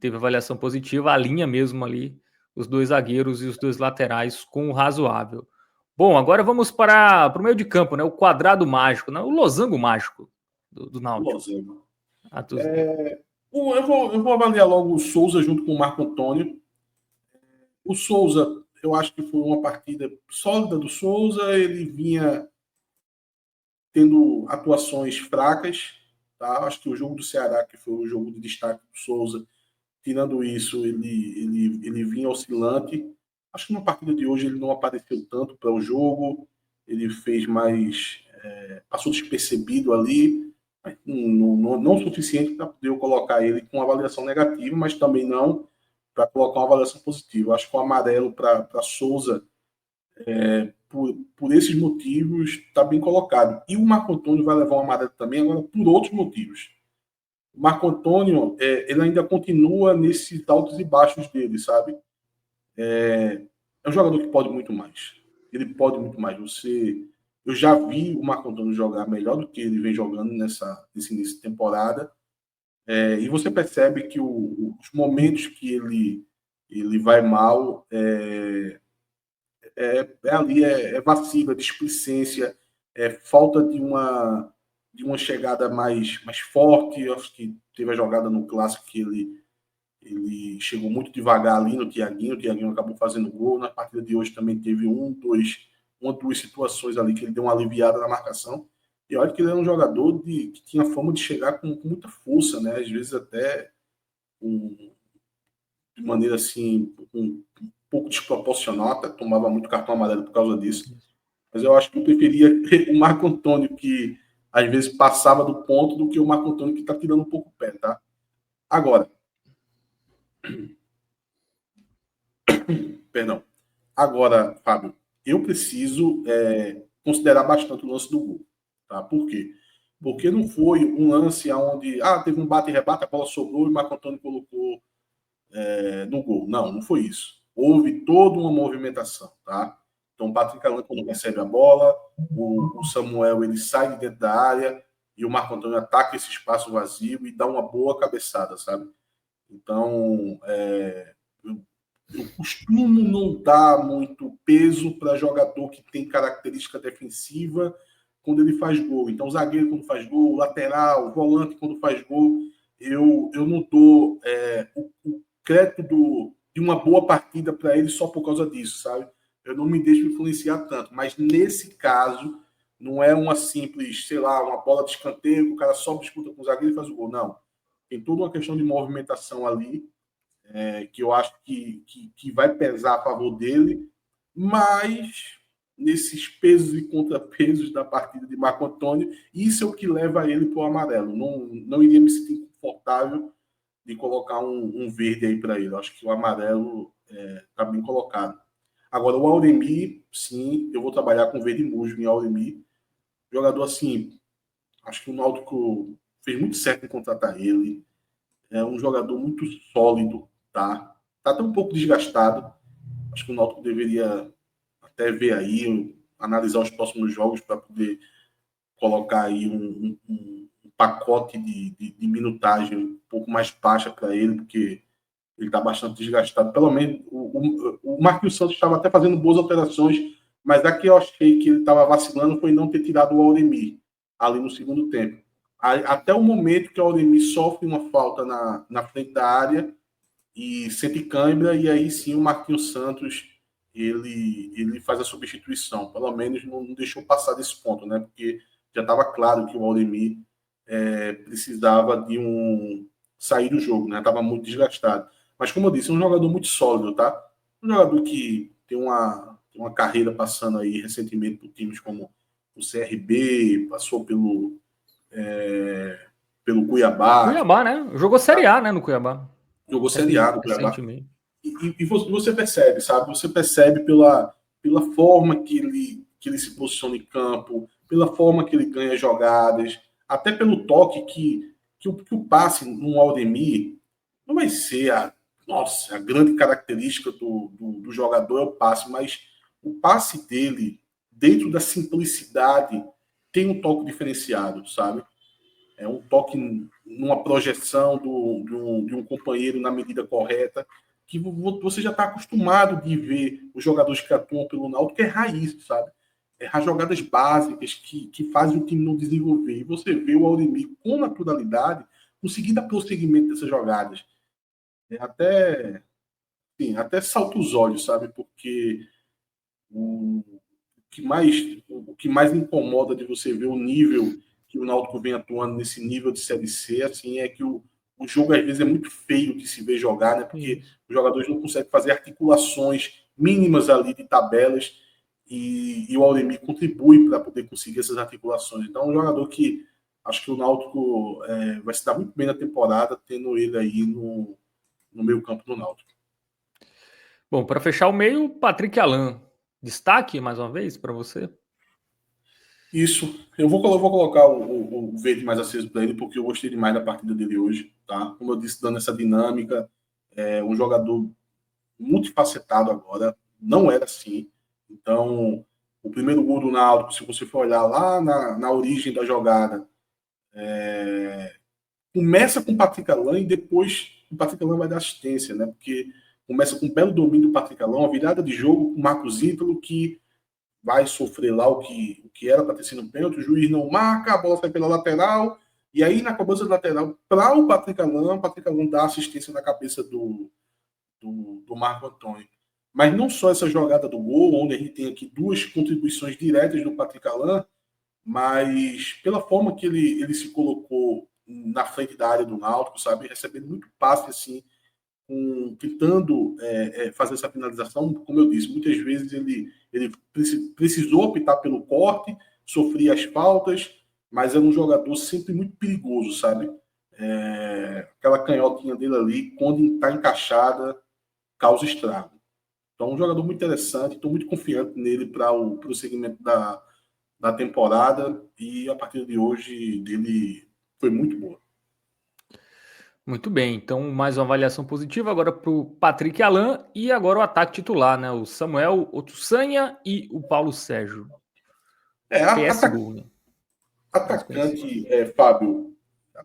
[SPEAKER 1] teve avaliação positiva, a linha mesmo ali, os dois zagueiros e os dois laterais com razoável. Bom, agora vamos para o meio de campo, né, o quadrado mágico, né, o losango mágico do Náutico.
[SPEAKER 2] Losango.
[SPEAKER 1] Ah,
[SPEAKER 2] Eu vou avaliar logo o Souza junto com o Marco Antônio. O Souza, eu acho que foi uma partida sólida do Souza, ele vinha tendo atuações fracas, tá? Acho que o jogo do Ceará, que foi o jogo de destaque do Souza, tirando isso, ele vinha oscilante. Acho que na partida de hoje ele não apareceu tanto para o jogo, ele fez mais. Passou despercebido ali, não o suficiente para poder eu colocar ele com uma avaliação negativa, mas também não para colocar uma avaliação positiva. Acho que o amarelo para Souza, por esses motivos, está bem colocado. E o Marco Antônio vai levar um amarelo também, agora por outros motivos. O Marco Antônio, ele ainda continua nesses altos e baixos dele, sabe? É um jogador que pode muito mais. Ele pode muito mais. Eu já vi o Marco Antônio jogar melhor do que ele vem jogando nesse início de temporada. E você percebe que os momentos que ele vai mal ali, vacilo, é displicência, é falta de uma chegada mais forte. Eu acho que teve a jogada no clássico que ele chegou muito devagar ali no Thiaguinho, o Thiaguinho acabou fazendo gol. Na partida de hoje também teve duas situações ali que ele deu uma aliviada na marcação. E olha que ele era um jogador que tinha fama de chegar com muita força, né? Às vezes até de maneira assim, um pouco desproporcional, até tomava muito cartão amarelo por causa disso. Mas eu acho que eu preferia o Marco Antônio, que às vezes passava do ponto, do que o Marco Antônio que está tirando um pouco o pé, tá? Agora, perdão. Agora, Fábio, eu preciso considerar bastante o lance do gol. Tá? Por quê? Porque não foi um lance onde teve um bate e rebate, a bola sobrou e o Marco Antônio colocou no gol. Não foi isso. Houve toda uma movimentação. Tá? Então, o Patrick Alan, quando recebe a bola, o Samuel ele sai de dentro da área e o Marco Antônio ataca esse espaço vazio e dá uma boa cabeçada, sabe? Então, eu costumo não dar muito peso para jogador que tem característica defensiva quando ele faz gol. Então, o zagueiro quando faz gol, o lateral, o volante quando faz gol, eu não dou o crédito de uma boa partida para ele só por causa disso, sabe? Eu não me deixo influenciar tanto. Mas nesse caso, não é uma simples, sei lá, uma bola de escanteio, que o cara só disputa com o zagueiro e faz o gol. Não. Tem toda uma questão de movimentação ali que eu acho que vai pesar a favor dele, mas nesses pesos e contrapesos da partida de Marco Antônio, isso é o que leva ele para o amarelo. Não iria me sentir confortável de colocar um verde aí para ele. Eu acho que o amarelo está bem colocado. Agora, o Auremir, sim, eu vou trabalhar com verde musgo em Auremir. Jogador assim, acho que o Náutico fez muito certo em contratar ele. É um jogador muito sólido, tá? Tá até um pouco desgastado. Acho que o Náutico deveria até ver aí, analisar os próximos jogos para poder colocar aí um pacote de minutagem um pouco mais baixa para ele, porque Ele está bastante desgastado. Pelo menos o Marquinhos Santos estava até fazendo boas alterações, mas a que eu achei que ele estava vacilando foi não ter tirado o Auremir ali no segundo tempo. Até o momento que o Auremir sofre uma falta na frente da área e sente cãibra, e aí sim o Marquinhos Santos ele faz a substituição. Pelo menos não deixou passar desse ponto, né? Porque já estava claro que o Auremir precisava de sair do jogo, né? Estava muito desgastado. Mas, como eu disse, é um jogador muito sólido, tá? Um jogador que tem uma carreira passando aí recentemente por times como o CRB, passou pelo Cuiabá,
[SPEAKER 1] Cuiabá, né? Jogou Série A, né, no Cuiabá.
[SPEAKER 2] jogou Série A no Cuiabá.
[SPEAKER 1] Recentemente.
[SPEAKER 2] E você percebe, sabe? Você percebe pela forma que ele se posiciona em campo, pela forma que ele ganha jogadas, até pelo toque que o passe no Aldemir não vai ser a grande característica do jogador é o passe, mas o passe dele, dentro da simplicidade, tem um toque diferenciado, sabe? É um toque numa projeção de um companheiro na medida correta, que você já está acostumado de ver os jogadores que atuam pelo Náutico, que é raiz, sabe? Errar jogadas básicas que fazem o time não desenvolver. E você vê o Auremir com naturalidade conseguir dar prosseguimento dessas jogadas. Até salta os olhos, sabe? Porque o, o que mais me incomoda de você ver o nível que o Náutico vem atuando nesse nível de Série C, assim, é que o jogo às vezes é muito feio de se ver jogar, né? Porque
[SPEAKER 1] Isso.
[SPEAKER 2] os jogadores não conseguem fazer articulações mínimas ali de tabelas e o Auremir contribui para poder conseguir essas articulações. Então, é um jogador que acho que o Náutico vai se dar muito bem na temporada, tendo ele aí no meio campo do Náutico.
[SPEAKER 1] Bom, para fechar o meio, Patrick Alan. Destaque mais uma vez para você?
[SPEAKER 2] Isso. Eu vou colocar o verde mais aceso para ele, porque eu gostei demais da partida dele hoje, tá? Como eu disse, dando essa dinâmica, um jogador multifacetado agora, não era assim. Então, o primeiro gol do Náutico, se você for olhar lá na origem da jogada, começa com o Patrick Alan e depois o Patrick Alan vai dar assistência, né? Porque começa com um belo domínio do Patrick Alan, uma virada de jogo com o Marcos Ítalo, que vai sofrer lá o que era para ter sido um pênalti, o juiz não marca, a bola sai pela lateral, e aí na cobrança lateral para o Patrick Alan dá assistência na cabeça do Marco Antônio. Mas não só essa jogada do gol, onde a gente tem aqui duas contribuições diretas do Patrick Alan, mas pela forma que ele se colocou na frente da área do Náutico, sabe, recebendo muito passe assim, tentando fazer essa finalização, como eu disse, muitas vezes ele precisou optar pelo corte, sofria as faltas, mas era um jogador sempre muito perigoso, sabe? Aquela canhotinha dele ali, quando está encaixada, causa estrago. Então, um jogador muito interessante, estou muito confiante nele para o prosseguimento da temporada e a partir de hoje dele foi muito boa.
[SPEAKER 1] Muito bem, então mais uma avaliação positiva agora para o Patrick Alan e agora o ataque titular, né? O Samuel Otussanha e o Paulo Sérgio.
[SPEAKER 2] É,
[SPEAKER 1] PSGO, né? Mais conhecido.
[SPEAKER 2] atacante, Fábio,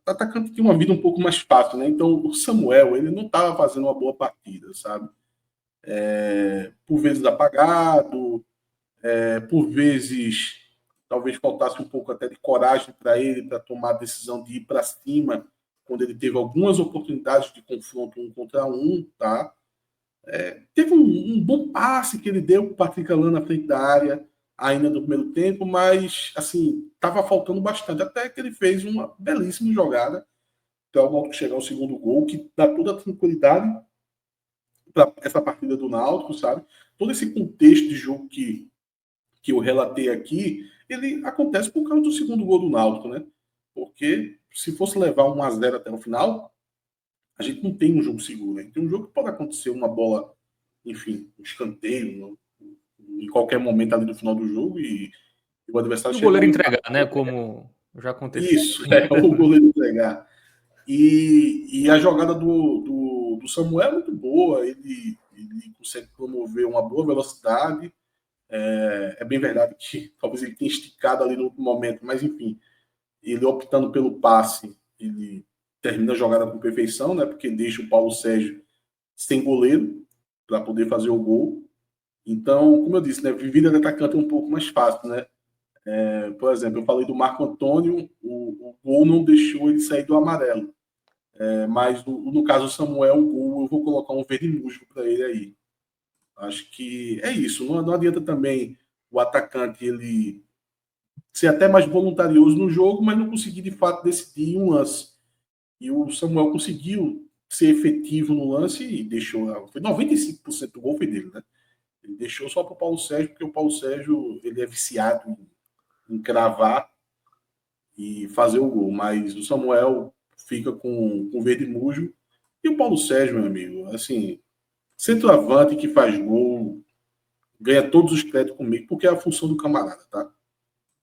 [SPEAKER 2] atacante tem uma vida um pouco mais fácil, né? Então, o Samuel, ele não estava fazendo uma boa partida, sabe? Por vezes apagado, por vezes talvez faltasse um pouco até de coragem para ele para tomar a decisão de ir para cima quando ele teve algumas oportunidades de confronto 1 contra 1, tá? Teve um bom passe que ele deu para o Patrick Alan na frente da área ainda no primeiro tempo, mas assim, estava faltando bastante, até que ele fez uma belíssima jogada para o Náutico chegar ao segundo gol, que dá toda a tranquilidade para essa partida do Náutico, sabe? Todo esse contexto de jogo que eu relatei aqui, ele acontece por causa do segundo gol do Náutico, né? Porque se fosse levar 1-0 até o final, a gente não tem um jogo seguro, né? Tem um jogo que pode acontecer uma bola, enfim, um escanteio, em qualquer momento ali do final do jogo e o adversário
[SPEAKER 1] E o
[SPEAKER 2] chegar
[SPEAKER 1] goleiro
[SPEAKER 2] ao
[SPEAKER 1] entregar,
[SPEAKER 2] empate.
[SPEAKER 1] né? Como já aconteceu.
[SPEAKER 2] Isso, o goleiro entregar. E a jogada do Samuel é muito boa, ele consegue promover uma boa velocidade. É bem verdade que talvez ele tenha esticado ali no último momento, mas enfim, ele optando pelo passe, ele termina a jogada com perfeição, né? Porque deixa o Paulo Sérgio sem goleiro para poder fazer o gol. Então, como eu disse, né, vida de atacante é um pouco mais fácil, né? Por exemplo, eu falei do Marco Antônio, o gol não deixou ele sair do amarelo. Mas no caso do Samuel, o gol, eu vou colocar um verde musgo para ele aí. Acho que é isso. Não adianta também o atacante ele ser até mais voluntarioso no jogo, mas não conseguir de fato decidir um lance. E o Samuel conseguiu ser efetivo no lance e deixou. Foi 95% do gol foi dele, né? Ele deixou só para o Paulo Sérgio, porque o Paulo Sérgio ele é viciado em cravar e fazer o gol. Mas o Samuel fica com verde musgo. E o Paulo Sérgio, meu amigo, assim, centroavante que faz gol, ganha todos os créditos comigo, porque é a função do camarada, tá?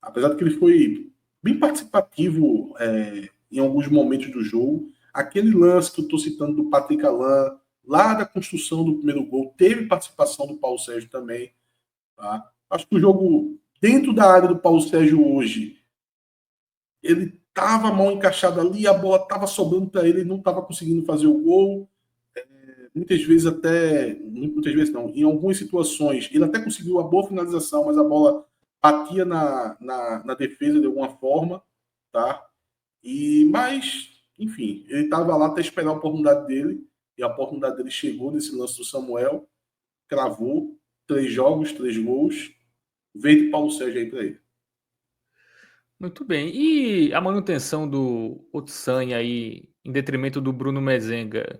[SPEAKER 2] Apesar de que ele foi bem participativo em alguns momentos do jogo, aquele lance que eu estou citando do Patrick Alain, lá da construção do primeiro gol, teve participação do Paulo Sérgio também. Tá? Acho que o jogo, dentro da área do Paulo Sérgio hoje, ele estava a mão encaixada ali, a bola estava sobrando para ele, ele não estava conseguindo fazer o gol. Muitas vezes até, muitas vezes não, em algumas situações, ele até conseguiu uma boa finalização, mas a bola batia na defesa de alguma forma, tá? Mas, enfim, ele estava lá até esperar a oportunidade dele, e a oportunidade dele chegou nesse lance do Samuel, cravou, 3 jogos, 3 gols, veio de Paulo Sérgio aí para ele.
[SPEAKER 1] Muito bem. E a manutenção do Otsanha aí, em detrimento do Bruno Mezenga,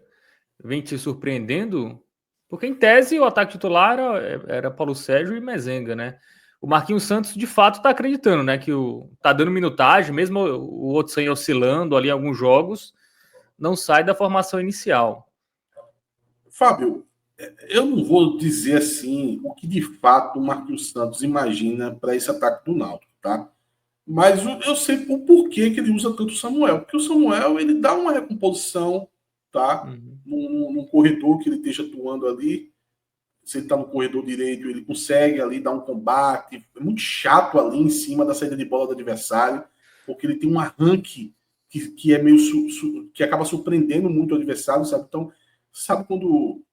[SPEAKER 1] vem te surpreendendo? Porque, em tese, o ataque titular era Paulo Sérgio e Mezenga, né? O Marquinhos Santos, de fato, tá acreditando, né? Que tá dando minutagem, mesmo o Otsanha oscilando ali em alguns jogos, não sai da formação inicial.
[SPEAKER 2] Fábio, eu não vou dizer assim o que de fato o Marquinhos Santos imagina para esse ataque do Náutico, tá? Mas eu sei o porquê que ele usa tanto o Samuel. Porque o Samuel ele dá uma recomposição, tá?
[SPEAKER 1] Uhum.
[SPEAKER 2] Num corredor que ele esteja atuando ali. Se ele está no corredor direito, ele consegue ali dar um combate. É muito chato ali em cima da saída de bola do adversário, porque ele tem um arranque que é meio que acaba surpreendendo muito o adversário, sabe? Então, sabe quando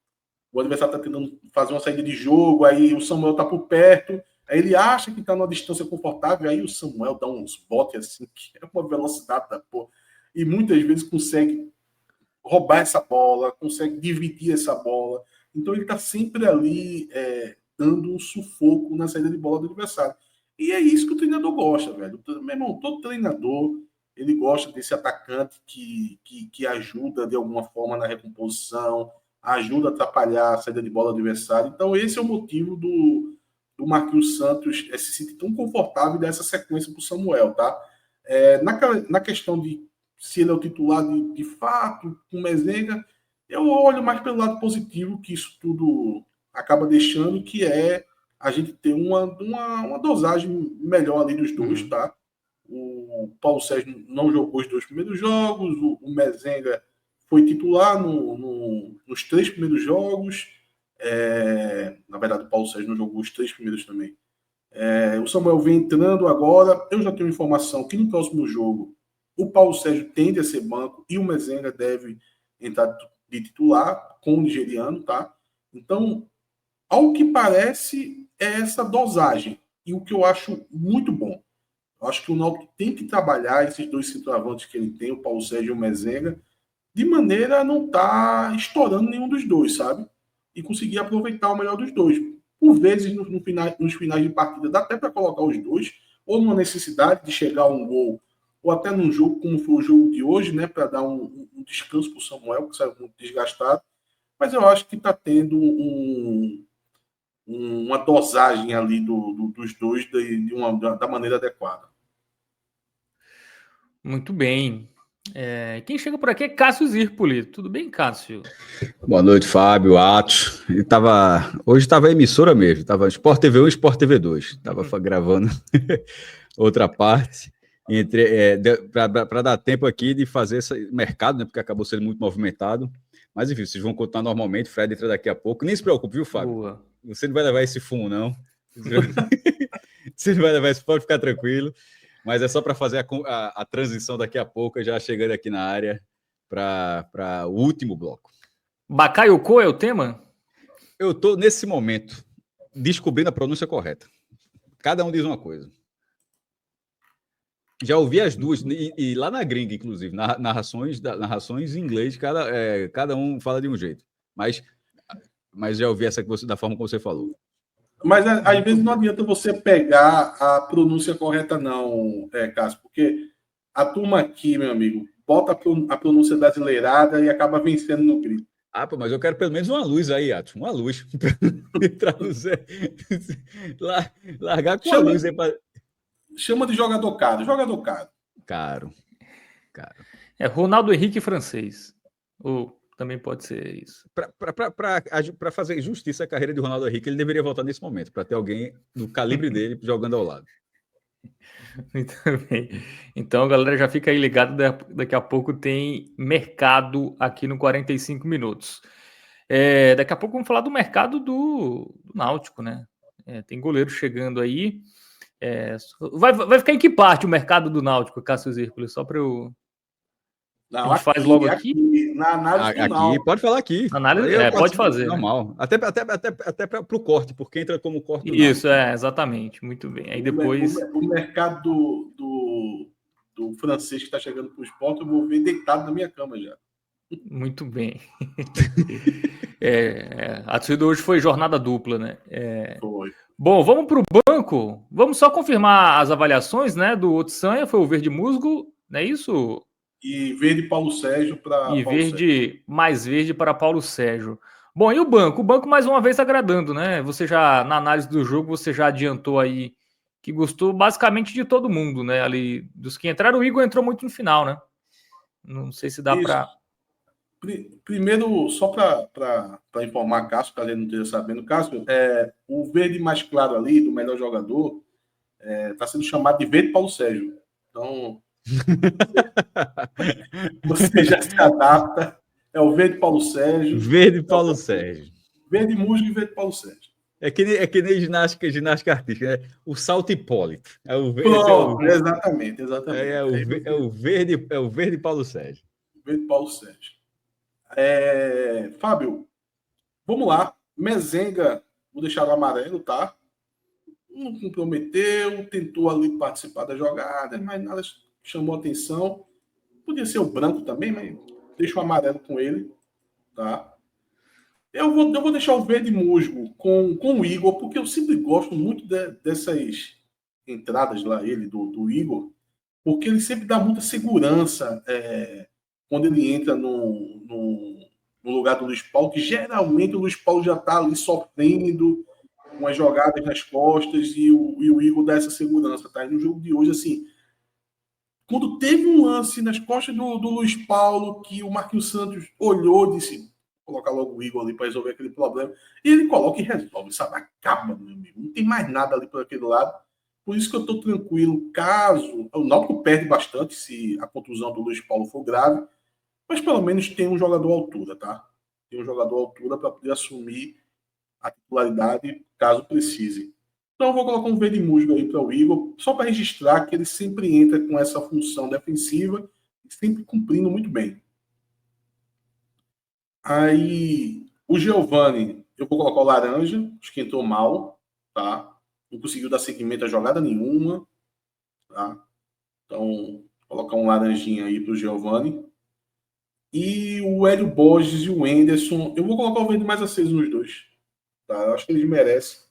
[SPEAKER 2] o adversário está tentando fazer uma saída de jogo, aí o Samuel está por perto, aí ele acha que está numa distância confortável, aí o Samuel dá uns botes assim, que é uma velocidade da porra, e muitas vezes consegue roubar essa bola, consegue dividir essa bola. Então ele está sempre ali dando um sufoco na saída de bola do adversário. E é isso que o treinador gosta, velho. Meu irmão, todo treinador ele gosta desse atacante que ajuda de alguma forma na recomposição, ajuda a atrapalhar a saída de bola do adversário. Então esse é o motivo do Marquinhos Santos se sentir tão confortável e dar essa sequência para o Samuel, tá? Na questão de se ele é o titular de fato, com o Mezenga, eu olho mais pelo lado positivo que isso tudo acaba deixando, que é a gente ter uma dosagem melhor ali dos dois,
[SPEAKER 1] Uhum.
[SPEAKER 2] tá? O Paulo Sérgio não jogou os 2 primeiros jogos, o Mezenga foi titular nos 3 primeiros jogos. Na verdade, o Paulo Sérgio não jogou os 3 primeiros também. O Samuel vem entrando agora. Eu já tenho informação que no próximo jogo o Paulo Sérgio tende a ser banco e o Mezenga deve entrar de titular com o nigeriano, tá? Então, ao que parece, é essa dosagem. E o que eu acho muito bom. Eu acho que o Náutico tem que trabalhar esses 2 centroavantes que ele tem, o Paulo Sérgio e o Mezenga, de maneira a não estar estourando nenhum dos dois, sabe? E conseguir aproveitar o melhor dos dois. Por vezes, nos finais de partida, dá até para colocar os dois, ou numa necessidade de chegar a um gol, ou até num jogo como foi o jogo de hoje, né? Para dar um descanso para o Samuel, que saiu muito desgastado. Mas eu acho que está tendo uma dosagem ali dos dois da maneira adequada.
[SPEAKER 1] Muito bem. Quem chega por aqui é Cássio Zirpoli. Tudo bem, Cássio?
[SPEAKER 3] Boa noite, Fábio, Atos. Hoje estava emissora mesmo, estava Sport TV 1 e Sport TV 2. Estava gravando outra parte para dar tempo aqui de fazer esse mercado, né? Porque acabou sendo muito movimentado. Mas enfim, vocês vão contar normalmente. Fred entra daqui a pouco. Nem se preocupe, viu, Fábio?
[SPEAKER 1] Boa.
[SPEAKER 3] Você não vai levar esse fumo, não. Você não vai levar esse, pode ficar tranquilo. Mas é só para fazer a transição daqui a pouco, já chegando aqui na área para o último bloco.
[SPEAKER 1] Bakayoko é o tema?
[SPEAKER 3] Eu estou, nesse momento, descobrindo a pronúncia correta. Cada um diz uma coisa. Já ouvi as duas, e lá na gringa, inclusive, narrações em inglês, cada um fala de um jeito. Mas já ouvi essa da forma como você falou.
[SPEAKER 2] Mas às vezes não adianta você pegar a pronúncia correta, não, Cássio, porque a turma aqui, meu amigo, bota a pronúncia brasileirada e acaba vencendo no grito.
[SPEAKER 3] Pô, mas eu quero pelo menos uma luz aí, Atos. Uma luz. Largar com a luz aí para.
[SPEAKER 2] Chama de jogador caro, jogador caro.
[SPEAKER 3] Caro.
[SPEAKER 1] É Ronaldo Henrique francês. Ou também pode ser isso.
[SPEAKER 3] Para fazer justiça à carreira de Ronaldo Henrique, ele deveria voltar nesse momento, para ter alguém do calibre dele jogando ao lado.
[SPEAKER 1] Muito bem. Então, galera, já fica aí ligado. Daqui a pouco tem mercado aqui no 45 minutos. Daqui a pouco vamos falar do mercado do Náutico, né? Tem goleiro chegando aí. Vai ficar em que parte o mercado do Náutico, Cássio Zirpoli? Só para eu.
[SPEAKER 2] Não,
[SPEAKER 1] a gente faz logo aqui.
[SPEAKER 2] Na análise do
[SPEAKER 3] Náutico. Pode falar aqui.
[SPEAKER 1] Análise, pode fazer.
[SPEAKER 3] Normal. Né? Até para o corte, porque entra como corte do
[SPEAKER 1] Isso, exatamente. Muito bem. Aí depois.
[SPEAKER 2] O mercado do francês que está chegando para o esporte, eu vou ver deitado na minha cama já.
[SPEAKER 1] Muito bem. A torcida hoje foi jornada dupla, né?
[SPEAKER 2] Foi.
[SPEAKER 1] Bom, vamos para o banco. Vamos só confirmar as avaliações, né? Do Otsanha, foi o verde musgo, não é isso?
[SPEAKER 2] E verde Paulo Sérgio para.
[SPEAKER 1] E verde, mais verde para Paulo Sérgio. Bom, e o banco? O banco mais uma vez agradando, né? Você já, na análise do jogo, você já adiantou aí que gostou basicamente de todo mundo, né? Ali, dos que entraram, o Igor entrou muito no final, né? Não sei se dá para.
[SPEAKER 2] Primeiro, só para informar Cássio, caso ele não esteja sabendo, Cássio, o verde mais claro ali, do melhor jogador, está sendo chamado de verde Paulo Sérgio. Então, você já se adapta. É o verde Paulo Sérgio.
[SPEAKER 3] Verde Paulo Sérgio.
[SPEAKER 2] Verde musgo e verde Paulo Sérgio.
[SPEAKER 3] É que nem ginástica artística, né? O salto Hipólito.
[SPEAKER 2] Exatamente.
[SPEAKER 3] É o verde Paulo Sérgio.
[SPEAKER 2] Verde Paulo Sérgio. Fábio, vamos lá. Mezenga, vou deixar o amarelo, tá? Não comprometeu, tentou ali participar da jogada, mas nada chamou atenção. Podia ser o branco também, mas deixa o amarelo com ele, tá? Eu vou deixar o verde musgo com o Igor, porque eu sempre gosto muito dessas entradas lá, do Igor, porque ele sempre dá muita segurança quando ele entra no lugar do Luiz Paulo, que geralmente o Luiz Paulo já está ali sofrendo umas jogadas nas costas e o Igor dá essa segurança, tá? E no jogo de hoje, assim, quando teve um lance nas costas do Luiz Paulo, que o Marquinhos Santos olhou e disse: colocar logo o Igor ali para resolver aquele problema. E ele coloca e resolve, sabe? Acaba, meu amigo. Não tem mais nada ali por aquele lado. Por isso que eu estou tranquilo. Caso o Náutico perde bastante se a contusão do Luiz Paulo for grave, mas pelo menos tem um jogador à altura, tá? Tem um jogador à altura para poder assumir a titularidade caso precise. Então eu vou colocar um verde musgo aí para o Igor, só para registrar que ele sempre entra com essa função defensiva e sempre cumprindo muito bem. Aí, o Giovani, eu vou colocar o laranja, esquentou mal, tá? Não conseguiu dar seguimento a jogada nenhuma, tá? Então, vou colocar um laranjinha aí pro Giovani. E o Hélio Borges e o Enderson, eu vou colocar o verde mais aceso nos dois, tá? Eu acho que eles merecem.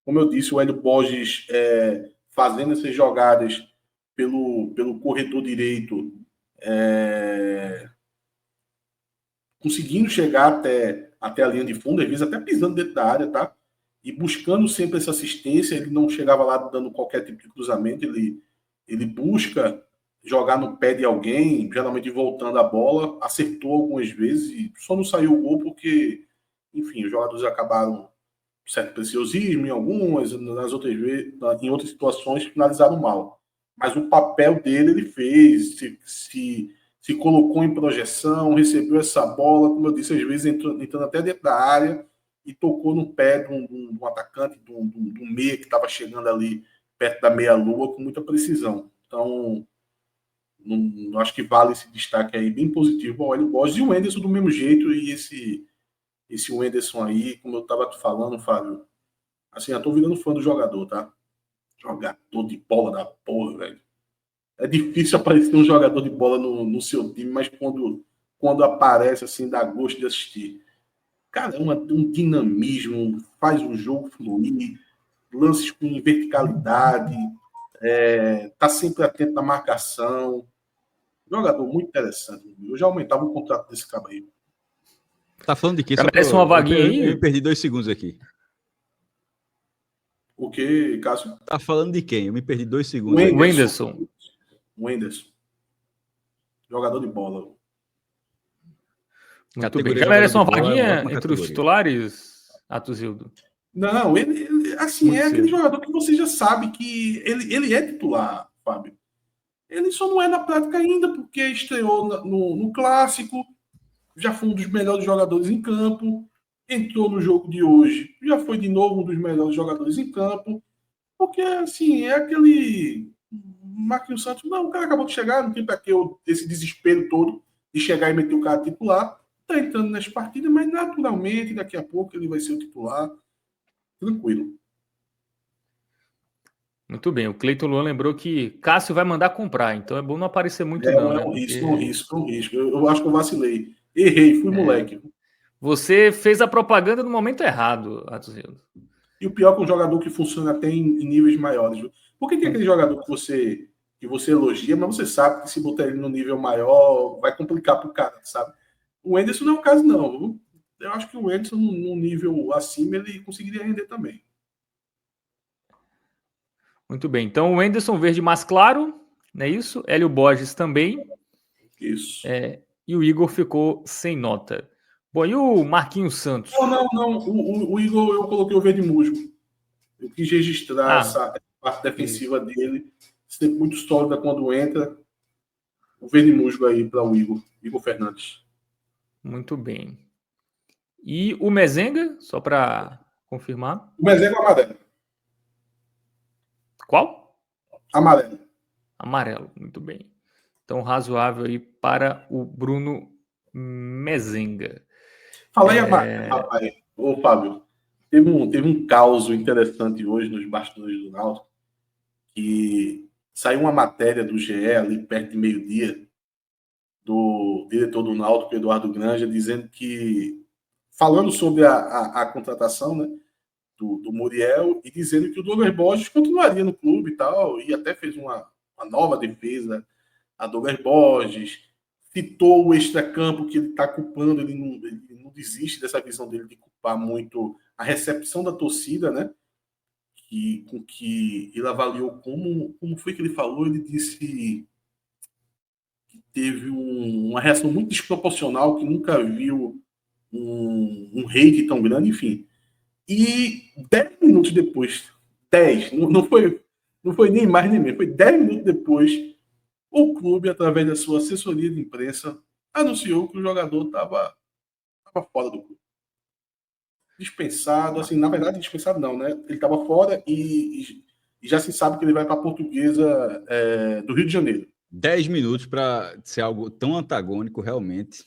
[SPEAKER 2] Como eu disse, o Hélio Borges fazendo essas jogadas pelo corredor direito, conseguindo chegar até a linha de fundo, às vezes até pisando dentro da área, tá? E buscando sempre essa assistência. Ele não chegava lá dando qualquer tipo de cruzamento, ele busca jogar no pé de alguém, geralmente voltando a bola, acertou algumas vezes e só não saiu o gol porque, enfim, os jogadores acabaram certo preciosismo em algumas, nas outras vezes, em outras situações finalizaram mal. Mas o papel dele ele fez, se colocou em projeção, recebeu essa bola, como eu disse, às vezes entrando até dentro da área e tocou no pé de um atacante, de um meia que estava chegando ali perto da meia-lua com muita precisão. Então, acho que vale esse destaque aí bem positivo ao Hélio Borges e o Enderson do mesmo jeito, e esse esse Wenderson aí, como eu estava te falando, Fábio, assim, eu tô virando fã do jogador, tá? Jogador de bola da porra, velho. É difícil aparecer um jogador de bola no seu time, mas quando aparece, assim, dá gosto de assistir. Cara, um dinamismo, faz o jogo fluir, lances com verticalidade, tá sempre atento na marcação. Jogador muito interessante. Eu já aumentava o contrato desse cara aí.
[SPEAKER 3] Tá falando de quê?
[SPEAKER 1] Já merece uma vaguinha aí?
[SPEAKER 3] Eu perdi 2 segundos aqui.
[SPEAKER 2] O que, Cássio?
[SPEAKER 3] Tá falando de quem? Eu me perdi 2 segundos.
[SPEAKER 1] Wenderson.
[SPEAKER 2] Wenderson. Jogador de bola.
[SPEAKER 1] Muito bem. Já merece uma vaguinha entre
[SPEAKER 3] categoria.
[SPEAKER 1] os titulares, Atuzildo?
[SPEAKER 2] Não, ele assim, muito aquele jogador que você já sabe que ele é titular, Fábio. Ele só não é na prática ainda, porque estreou no Clássico, já foi um dos melhores jogadores em campo, entrou no jogo de hoje, já foi de novo um dos melhores jogadores em campo, porque, assim, é aquele Marquinhos Santos, não, o cara acabou de chegar, não tem para que esse desespero todo de chegar e meter o cara titular, tá entrando nas partidas, mas naturalmente, daqui a pouco ele vai ser o titular, tranquilo.
[SPEAKER 1] Muito bem, o Cleiton Luan lembrou que Cássio vai mandar comprar, então é bom não aparecer muito não, né?
[SPEAKER 2] É um risco. Eu acho que eu vacilei. Errei, fui moleque.
[SPEAKER 1] Você fez a propaganda no momento errado, Atuzildo.
[SPEAKER 2] E o pior é que um jogador que funciona até em níveis maiores. Porque tem aquele jogador que você elogia, mas você sabe que se botar ele no nível maior, vai complicar pro cara, sabe? O Wenderson não é o caso, não. Eu acho que o Wenderson, num nível acima, ele conseguiria render também.
[SPEAKER 1] Muito bem. Então, o Wenderson verde mais claro, não é isso? Hélio Borges também.
[SPEAKER 2] Isso.
[SPEAKER 1] E o Igor ficou sem nota. Bom, e o Marquinhos Santos?
[SPEAKER 2] Não. O Igor, eu coloquei o verde musgo. Eu quis registrar essa parte defensiva dele. Sempre muito sólida quando entra. O verde musgo aí para o Igor Fernandes.
[SPEAKER 1] Muito bem. E o Mezenga, só para confirmar?
[SPEAKER 2] O Mezenga é amarelo.
[SPEAKER 1] Qual?
[SPEAKER 2] Amarelo.
[SPEAKER 1] Amarelo, muito bem. Então, razoável aí para o Bruno Mezenga.
[SPEAKER 2] Fala aí, rapaz. Ô, Fábio, teve um caos interessante hoje nos bastidores do Náutico, que saiu uma matéria do GE ali perto de meio-dia, do diretor do Náutico, Eduardo Granja, dizendo que, falando sobre a contratação, né, do Muriel, e dizendo que o Douglas Borges continuaria no clube e tal, e até fez uma nova defesa a Douglas Borges, citou o extracampo que ele está culpando, ele não desiste dessa visão dele de culpar muito a recepção da torcida, né? Com que ele avaliou como foi que ele falou, ele disse que teve uma reação muito desproporcional, que nunca viu um hate tão grande, enfim. E 10 minutos depois, 10, não foi nem mais nem menos, foi 10 minutos depois, o clube, através da sua assessoria de imprensa, anunciou que o jogador estava fora do clube. Dispensado, assim, na verdade, dispensado não, né? Ele estava fora e já se sabe que ele vai para a Portuguesa do Rio de Janeiro.
[SPEAKER 3] 10 minutos para ser algo tão antagônico, realmente.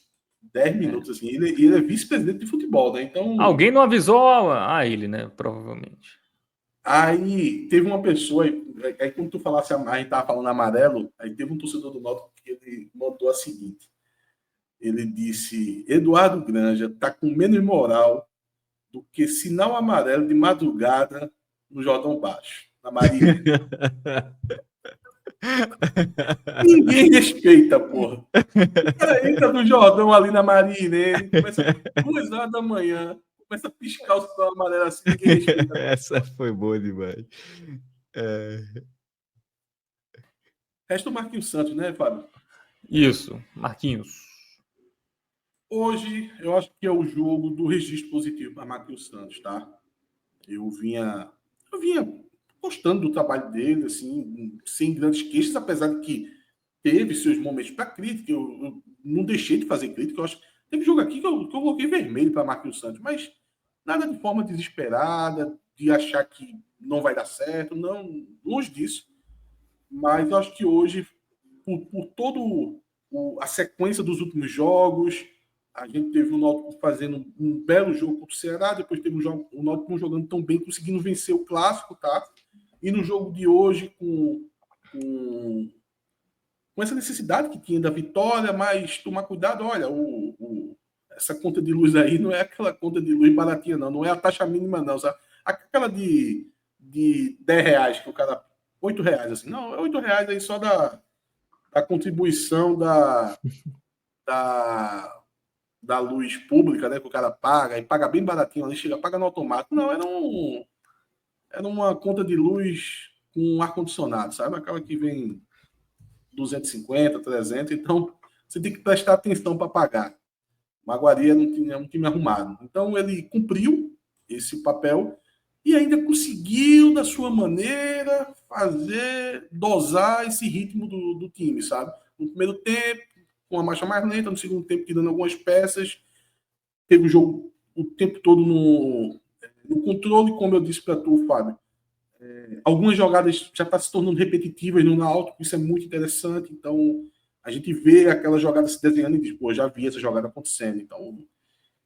[SPEAKER 2] 10 minutos, assim. Ele é vice-presidente de futebol, né? Então.
[SPEAKER 1] Alguém não avisou a ele, né? Provavelmente.
[SPEAKER 2] Aí teve uma pessoa, aí quando tu falasse, a gente tava falando amarelo, aí teve um torcedor do Náutico que ele mandou a seguinte. Ele disse: Eduardo Granja tá com menos moral do que sinal amarelo de madrugada no Jordão Baixo, na Marinha. Ninguém respeita, porra. O cara entra no Jordão ali na Marinha, começa 2 horas da manhã, começa a piscar o sinal amarelo assim, ninguém respeita.
[SPEAKER 3] Essa foi boa demais.
[SPEAKER 2] Resta o Marquinhos Santos, né, Fábio?
[SPEAKER 1] Isso, Marquinhos.
[SPEAKER 2] Hoje, eu acho que é o jogo do registro positivo para Marquinhos Santos, tá? Eu vinha gostando do trabalho dele, assim, sem grandes queixas, apesar de que teve seus momentos para crítica. Eu não deixei de fazer crítica. Eu acho teve jogo aqui que eu coloquei vermelho para Marquinhos Santos, mas nada de forma desesperada, de achar que não vai dar certo, não, longe disso. Mas eu acho que hoje, por todo a sequência dos últimos jogos, A gente teve o Náutico fazendo um belo jogo contra o Ceará, depois teve o Náutico não jogando tão bem, conseguindo vencer o Clássico, tá? E no jogo de hoje, com essa necessidade que tinha da vitória, mas tomar cuidado, olha, essa conta de luz aí não é aquela conta de luz baratinha, não é a taxa mínima, não, sabe? Aquela de R$10 que o cara... R$8, assim. Não, é R$8 aí só da contribuição da luz pública, né, que o cara paga, e paga bem baratinho ali, paga no automático. Não, era uma conta de luz com ar-condicionado, sabe? Aquela que vem 250, 300, então você tem que prestar atenção para pagar. Maguari é um time arrumado. Então ele cumpriu esse papel e ainda conseguiu, da sua maneira, dosar esse ritmo do time, sabe? No primeiro tempo, com a marcha mais lenta, no segundo tempo, tirando algumas peças. Teve o jogo o tempo todo no controle, como eu disse para tu, Fábio. Algumas jogadas já estão se tornando repetitivas no Náutico, isso é muito interessante. Então, a gente vê aquela jogada se desenhando e diz, pô, já vi essa jogada acontecendo. Então,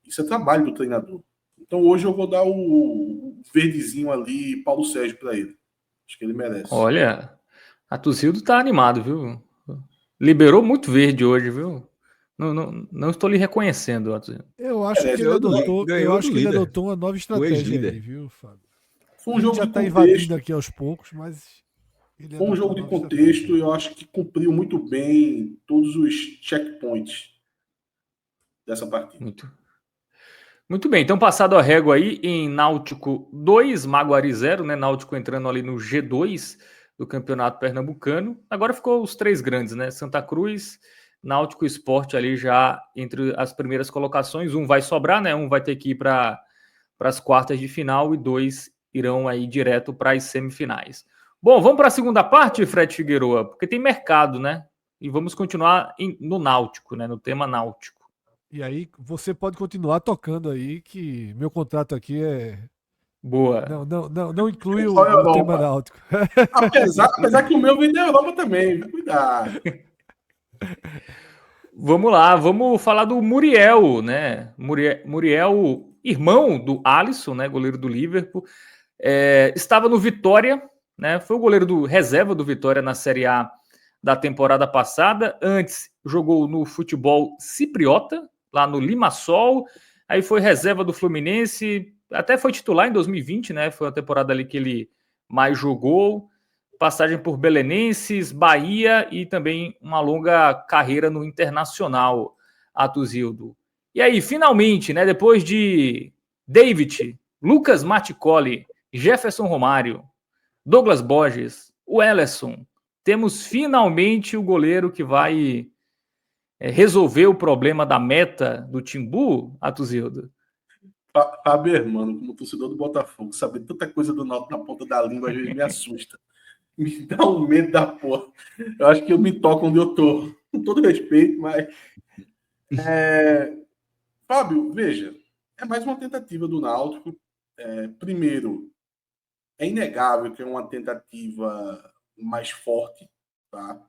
[SPEAKER 2] isso é trabalho do treinador. Então, hoje eu vou dar o verdezinho ali, Paulo Sérgio, para ele. Acho que ele merece.
[SPEAKER 1] Olha, a Tuzildo tá animado, viu? Liberou muito verde hoje, viu? Não estou lhe reconhecendo, Atuzildo.
[SPEAKER 4] Eu acho que ele adotou uma nova estratégia aí, viu, Fábio?
[SPEAKER 2] Foi um jogo
[SPEAKER 4] já
[SPEAKER 2] de
[SPEAKER 4] está invadindo aqui aos poucos, mas...
[SPEAKER 2] Foi um jogo de contexto e eu acho que cumpriu muito bem todos os checkpoints dessa partida.
[SPEAKER 1] Muito bem, então passado a régua aí em Náutico 2, Maguari 0, né? Náutico entrando ali no G2 do Campeonato Pernambucano. Agora ficou os três grandes, né? Santa Cruz, Náutico e Sport ali já entre as primeiras colocações. Um vai sobrar, né? Um vai ter que ir para as quartas de final e dois irão aí direto para as semifinais. Bom, vamos para a segunda parte, Fred Figueroa, porque tem mercado, né? E vamos continuar no Náutico, né? No tema Náutico.
[SPEAKER 4] E aí você pode continuar tocando aí, que meu contrato aqui é...
[SPEAKER 1] Boa.
[SPEAKER 4] Não inclui o tema náutico.
[SPEAKER 2] Apesar que o meu vem da Europa também, cuidado.
[SPEAKER 1] Vamos lá, vamos falar do Muriel, né? Muriel, irmão do Alisson, né? Goleiro do Liverpool. Estava no Vitória, né? Foi o goleiro do reserva do Vitória na Série A da temporada passada. Antes jogou no futebol cipriota, lá no Limassol. Aí foi reserva do Fluminense, até foi titular em 2020, né? Foi a temporada ali que ele mais jogou. Passagem por Belenenses, Bahia e também uma longa carreira no Internacional, Atuzildo. E aí, finalmente, né, depois de David, Lucas Maticoli, Jefferson Romário, Douglas Borges, o Ellerson, temos finalmente o goleiro que vai resolver o problema da meta do Timbu, Atuzildo?
[SPEAKER 2] Fábio, mano, como torcedor do Botafogo, saber tanta coisa do Náutico na ponta da língua às vezes me assusta. Me dá um medo da porra. Eu acho que eu me toco onde eu tô. Com todo respeito, mas... Fábio, veja, é mais uma tentativa do Náutico. Primeiro, é inegável que é uma tentativa mais forte, tá?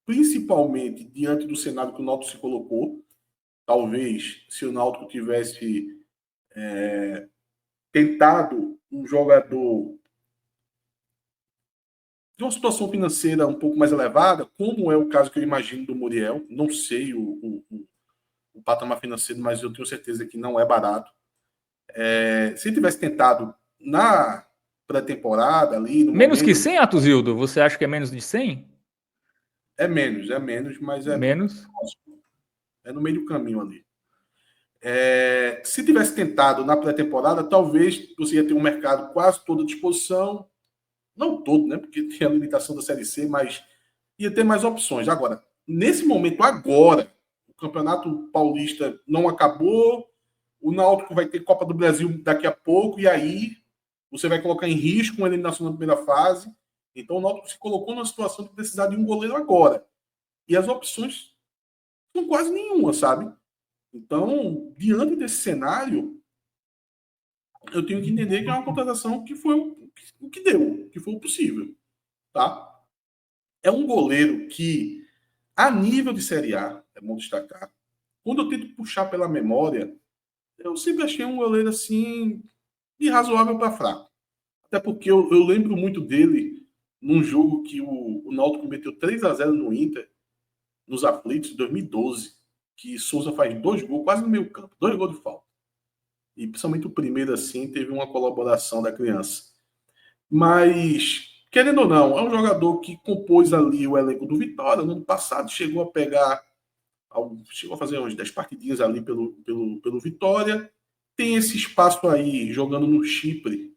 [SPEAKER 2] Principalmente diante do cenário que o Náutico se colocou. Talvez, se o Náutico tivesse tentado um jogador de uma situação financeira um pouco mais elevada, como é o caso que eu imagino do Muriel, não sei o patamar financeiro, mas eu tenho certeza que não é barato. Se tivesse tentado na pré-temporada ali...
[SPEAKER 1] Menos que 100, Atuzildo? Você acha que é menos de 100?
[SPEAKER 2] É menos, mas é...
[SPEAKER 1] Menos?
[SPEAKER 2] É no meio do caminho ali. Se tivesse tentado na pré-temporada, talvez você ia ter um mercado quase todo à disposição. Não todo, né? Porque tem a limitação da Série C, mas ia ter mais opções. Agora, nesse momento, o Campeonato Paulista não acabou, o Náutico vai ter Copa do Brasil daqui a pouco, e aí você vai colocar em risco uma eliminação na primeira fase. Então, o Náutico se colocou numa situação de precisar de um goleiro agora. E as opções são quase nenhuma, sabe? Então, diante desse cenário, eu tenho que entender que é uma contratação que foi o que deu, que foi o possível, tá? É um goleiro que, a nível de Série A, é bom destacar, quando eu tento puxar pela memória, eu sempre achei um goleiro assim, de razoável para fraco. Até porque eu lembro muito dele num jogo que o Náutico meteu 3-0 no Inter, nos aflitos, em 2012, que Souza faz 2 gols, quase no meio campo, 2 gols de falta. E principalmente o primeiro, assim, teve uma colaboração da criança. Mas, querendo ou não, é um jogador que compôs ali o elenco do Vitória. No ano passado chegou a fazer umas 10 partidinhas ali pelo Vitória. Tem esse espaço aí jogando no Chipre,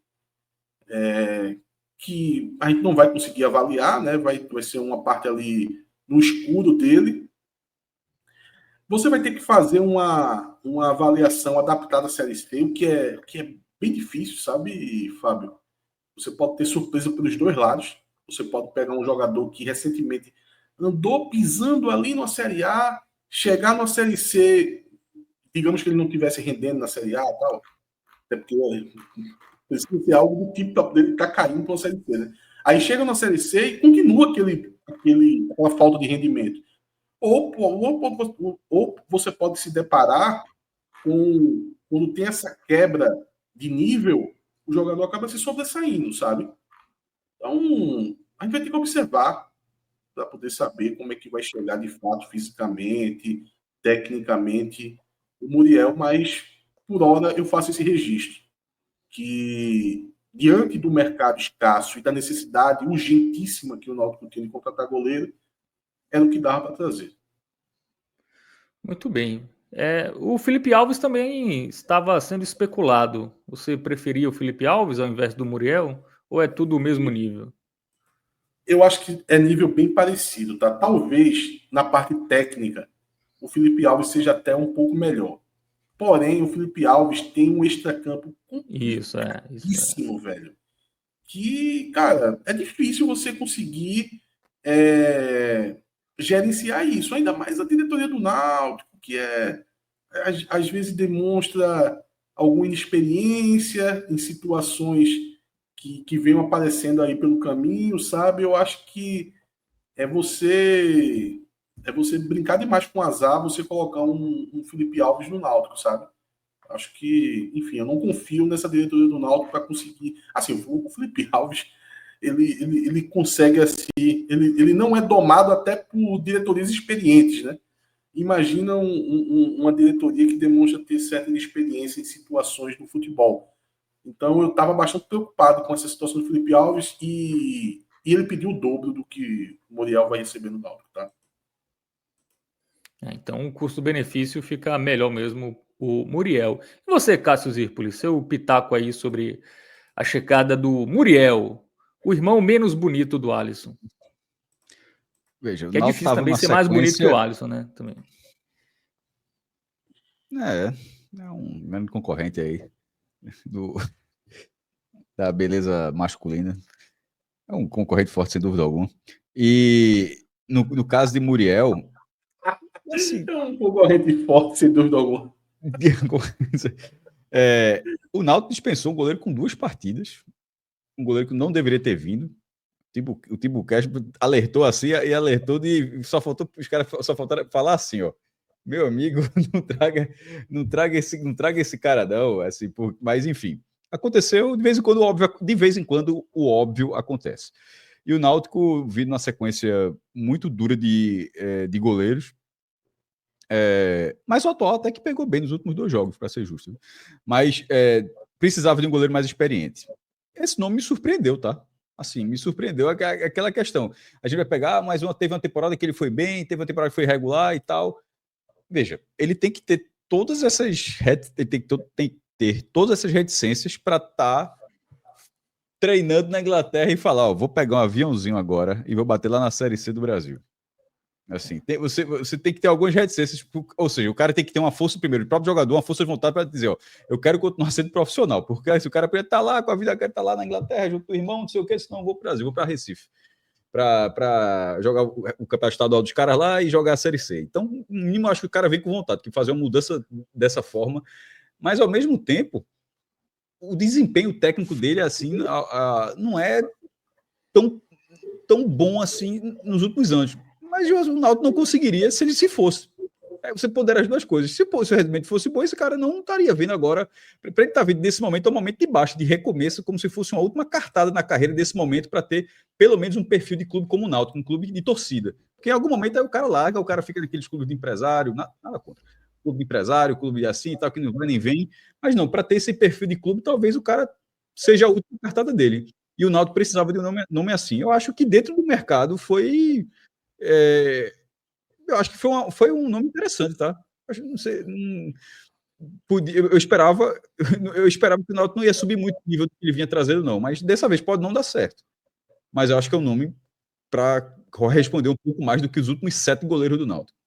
[SPEAKER 2] que a gente não vai conseguir avaliar, né? Vai ser uma parte ali no escuro dele. Você vai ter que fazer uma avaliação adaptada à Série C, o que é bem difícil, sabe, Fábio? Você pode ter surpresa pelos dois lados. Você pode pegar um jogador que recentemente andou pisando ali na Série A, chegar na Série C, digamos que ele não estivesse rendendo na Série A e tal, até porque precisa ser algo do tipo dele estar caindo para a Série C, né? Aí chega na Série C e continua aquela falta de rendimento. Ou você pode se deparar com, quando tem essa quebra de nível, o jogador acaba se sobressaindo, sabe? Então, a gente vai ter que observar para poder saber como é que vai chegar de fato fisicamente, tecnicamente, o Muriel, mas por hora eu faço esse registro, que diante do mercado escasso e da necessidade urgentíssima que o Náutico tinha de contratar goleiro, era o que dava para trazer.
[SPEAKER 1] Muito bem. O Felipe Alves também estava sendo especulado. Você preferia o Felipe Alves ao invés do Muriel? Ou é tudo o mesmo nível?
[SPEAKER 2] Eu acho que é nível bem parecido, tá? Talvez na parte técnica o Felipe Alves seja até um pouco melhor. Porém, o Felipe Alves tem um extracampo
[SPEAKER 1] Isso é.
[SPEAKER 2] complicadíssimo, velho. Que, cara, é difícil você conseguir gerenciar isso. Ainda mais a diretoria do Náutico, que às vezes demonstra alguma inexperiência em situações que venham aparecendo aí pelo caminho, sabe? Eu acho que é você brincar demais com azar, você colocar um Felipe Alves no Náutico, sabe? Acho que, enfim, eu não confio nessa diretoria do Náutico para conseguir. Assim, o Felipe Alves, ele consegue assim, ele não é domado até por diretorias experientes, né? Imagina uma diretoria que demonstra ter certa inexperiência em situações do futebol. Então eu estava bastante preocupado com essa situação do Felipe Alves e ele pediu o dobro do que o Muriel vai receber no Náutico, tá?
[SPEAKER 1] Então o custo-benefício fica melhor mesmo o Muriel. E você, Cássio Zirpoli, seu pitaco aí sobre a chegada do Muriel, o irmão menos bonito do Alisson.
[SPEAKER 3] Veja, o
[SPEAKER 1] Que é
[SPEAKER 3] Náutico
[SPEAKER 1] difícil
[SPEAKER 3] estava
[SPEAKER 1] também
[SPEAKER 3] numa
[SPEAKER 1] ser mais bonito que o
[SPEAKER 3] sequência.
[SPEAKER 1] Alisson, né? Também.
[SPEAKER 3] É um grande concorrente aí da beleza masculina. É um concorrente forte, sem dúvida alguma. E no caso de Muriel, assim,
[SPEAKER 2] É um concorrente forte, sem dúvida alguma.
[SPEAKER 3] o Náutico dispensou um goleiro com 2 partidas, um goleiro que não deveria ter vindo. O Tibuquest alertou assim e alertou de. Só faltou os caras só faltaram falar assim, ó. Meu amigo, não traga esse cara, não. Assim, mas, enfim, aconteceu de vez em quando o óbvio acontece. E o Náutico vindo numa sequência muito dura de goleiros. Mas o atual até que pegou bem nos últimos 2 jogos, para ser justo. Mas precisava de um goleiro mais experiente. Esse nome me surpreendeu, tá? Assim, me surpreendeu aquela questão. A gente vai pegar, mas teve uma temporada que ele foi bem, teve uma temporada que foi regular e tal. Veja, ele tem que ter todas essas reticências para estar treinando na Inglaterra e falar, ó, vou pegar um aviãozinho agora e vou bater lá na Série C do Brasil. Assim, você tem que ter algumas reticências, ou seja, o cara tem que ter uma força primeiro, o próprio jogador, uma força de vontade para dizer, ó, eu quero continuar sendo profissional, porque se o cara podia estar lá com a vida, quer estar lá na Inglaterra, junto com o irmão, não sei o que, senão eu vou para o Brasil, vou para Recife, para jogar o campeonato estadual dos caras lá e jogar a Série C. Então, no mínimo, acho que o cara vem com vontade, que fazer uma mudança dessa forma, mas ao mesmo tempo, o desempenho técnico dele, assim, não é tão bom assim nos últimos anos. Mas o Náutico não conseguiria se ele se fosse. você pondera as duas coisas. Se o rendimento fosse bom, esse cara não estaria vindo agora. Para ele estar vindo nesse momento, é um momento de baixo, de recomeço, como se fosse uma última cartada na carreira desse momento para ter pelo menos um perfil de clube como o Náutico, um clube de torcida. Porque em algum momento aí o cara larga, o cara fica naqueles clubes de empresário, nada contra. Clube de empresário, clube assim e tal, que não vai nem vem. Mas não, para ter esse perfil de clube, talvez o cara seja a última cartada dele. E o Náutico precisava de um nome assim. Eu acho que dentro do mercado foi. Eu acho que foi um nome interessante, tá? Acho, não sei, eu esperava que o Náutico não ia subir muito o nível que ele vinha trazendo, não. Mas dessa vez pode não dar certo. Mas eu acho que é um nome para responder um pouco mais do que os últimos 7 goleiros do Náutico.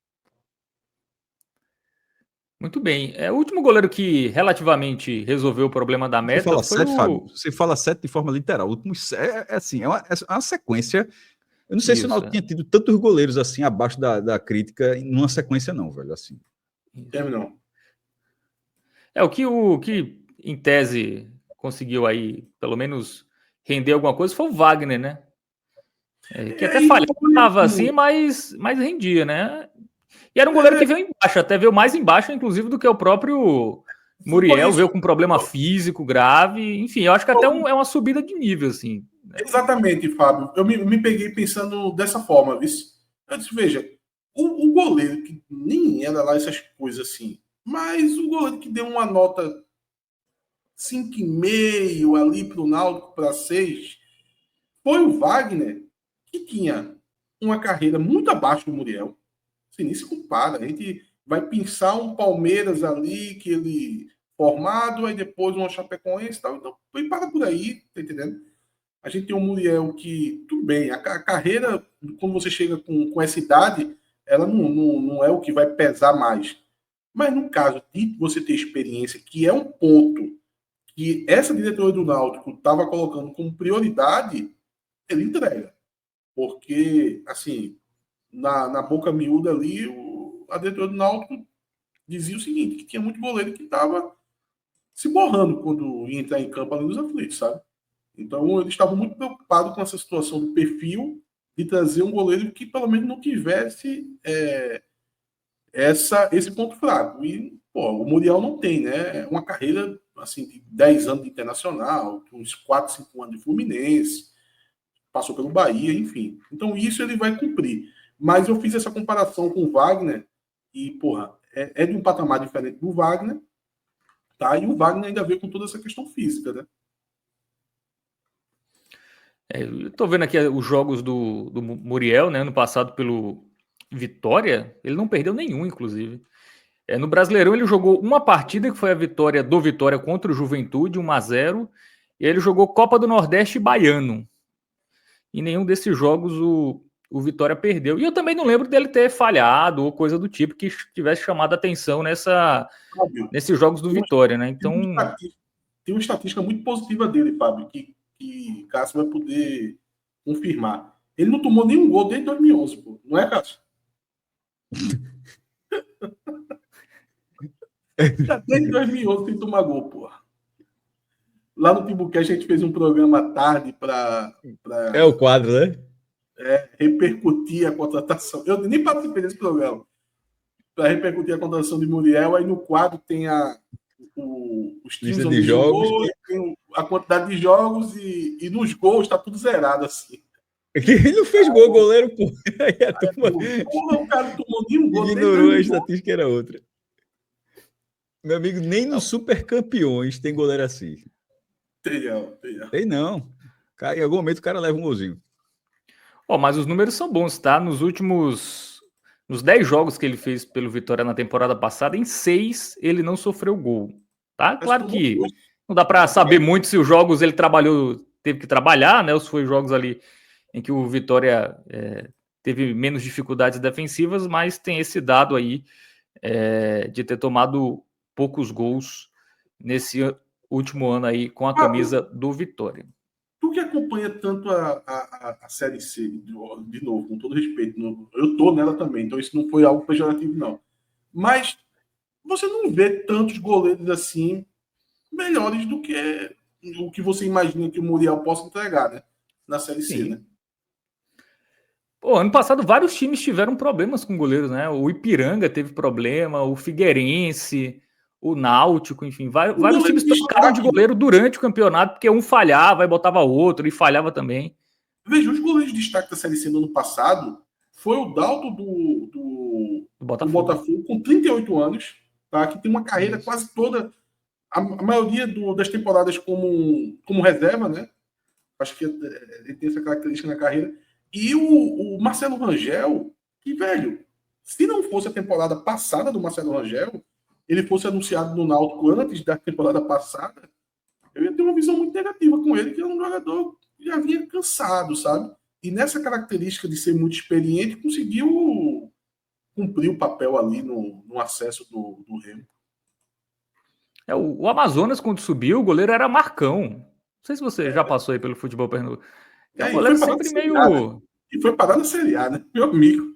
[SPEAKER 1] Muito bem. O último goleiro que relativamente resolveu o problema da meta foi
[SPEAKER 3] Fábio. Você fala 7 de forma literal. Últimos assim, é uma sequência. Eu não sei se o Náutico tinha tido tantos goleiros assim abaixo da crítica numa sequência, não, velho. Assim.
[SPEAKER 2] Terminou.
[SPEAKER 1] O que em tese conseguiu aí, pelo menos, render alguma coisa foi o Wagner, né? Que até falhava assim, mas rendia, né? E era um goleiro que veio embaixo, até veio mais embaixo, inclusive, do que o próprio Muriel, veio com problema físico grave. Enfim, eu acho que até é uma subida de nível, assim.
[SPEAKER 2] Né? Exatamente, Fábio. Eu me peguei pensando dessa forma, viu? Eu disse, veja, o goleiro que nem era lá essas coisas assim, mas o goleiro que deu uma nota 5,5 ali para o Náutico para 6 foi o Wagner, que tinha uma carreira muito abaixo do Muriel. Assim, nem se compara. A gente vai pensar um Palmeiras ali, que ele formado, aí depois uma Chapecoense e tal. Então, para por aí, tá entendendo? A gente tem um Muriel que, tudo bem, a carreira, quando você chega com essa idade, ela não é o que vai pesar mais. Mas no caso de você ter experiência, que é um ponto que essa diretoria do Náutico estava colocando como prioridade, ele entrega. Porque, assim, na boca miúda ali, a diretoria do Náutico dizia o seguinte, que tinha muito goleiro que estava se borrando quando ia entrar em campo ali nos aflitos, sabe? Então, eles estavam muito preocupados com essa situação do perfil de trazer um goleiro que pelo menos não tivesse esse ponto fraco. E, pô, o Muriel não tem, né? Uma carreira assim, de 10 anos de internacional, uns 4, 5 anos de Fluminense, passou pelo Bahia, enfim. Então, isso ele vai cumprir. Mas eu fiz essa comparação com o Wagner e, porra, é de um patamar diferente do Wagner, tá? E o Wagner ainda veio com toda essa questão física, né?
[SPEAKER 1] Eu tô vendo aqui os jogos do Muriel, né? Ano passado pelo Vitória, ele não perdeu nenhum, inclusive. No Brasileirão ele jogou uma partida, que foi a vitória do Vitória contra o Juventude, 1-0. E ele jogou Copa do Nordeste e Baiano. Em nenhum desses jogos o Vitória perdeu. E eu também não lembro dele ter falhado ou coisa do tipo que tivesse chamado a atenção nesses jogos do Vitória, né? Então...
[SPEAKER 2] Tem uma estatística muito positiva dele, Fábio, que Cássio vai poder confirmar. Ele não tomou nenhum gol desde 2011, pô. Não é, Cássio? Desde 2011 tem que tomar gol, pô. Lá no Timbucast a gente fez um programa à tarde para...
[SPEAKER 3] É o quadro, né?
[SPEAKER 2] Repercutir a contratação. Eu nem participei desse programa. Para repercutir a contratação de Muriel, aí no quadro tem os times onde
[SPEAKER 3] jogos,
[SPEAKER 2] jogou, tem a quantidade de jogos e nos gols está tudo zerado assim.
[SPEAKER 3] Ele não fez gol, goleiro, pô.
[SPEAKER 2] O cara tomou nenhum gol.
[SPEAKER 3] Ignorou a estatística, era outra. Meu amigo, nem nos Super Campeões tem goleiro assim. Tem não. Em algum momento o cara leva um golzinho.
[SPEAKER 1] Mas os números são bons, tá? Nos 10 jogos que ele fez pelo Vitória na temporada passada, em 6 ele não sofreu gol. Tá? Claro que não dá para saber muito se os jogos ele teve que trabalhar, né? Ou se foi jogos ali em que o Vitória teve menos dificuldades defensivas, mas tem esse dado aí de ter tomado poucos gols nesse último ano aí com a camisa do Vitória.
[SPEAKER 2] Tu que acompanha tanto a Série C, de novo, com todo respeito, eu tô nela também, então isso não foi algo pejorativo, não. Mas você não vê tantos goleiros assim melhores do que o que você imagina que o Muriel possa entregar, né? Na Série C, né?
[SPEAKER 1] Pô, ano passado vários times tiveram problemas com goleiros, né? O Ipiranga teve problema, o Figueirense, o Náutico, enfim, vários
[SPEAKER 2] goleiro
[SPEAKER 1] times
[SPEAKER 2] de
[SPEAKER 1] trocaram de
[SPEAKER 2] destaque,
[SPEAKER 1] goleiro durante o campeonato, porque um falhava e botava outro, e falhava também.
[SPEAKER 2] veja, os goleiros de destaque da Série C no ano passado foi o Dalto do Botafogo com 38 anos, tá? Que tem uma carreira quase toda, a maioria das temporadas como reserva, né? Acho que ele tem essa característica na carreira. E o Marcelo Rangel, que, velho, se não fosse a temporada passada do Marcelo Rangel, ele fosse anunciado no Náutico antes da temporada passada, eu ia ter uma visão muito negativa com ele, que é um jogador que já vinha cansado, sabe? E nessa característica de ser muito experiente, conseguiu cumprir o papel ali no acesso do Remo.
[SPEAKER 1] O Amazonas, quando subiu, o goleiro era Marcão. Não sei se você já passou aí pelo futebol pernambucano. É um goleiro sempre meio...
[SPEAKER 2] né? E foi parar na Série A, né? Meu amigo.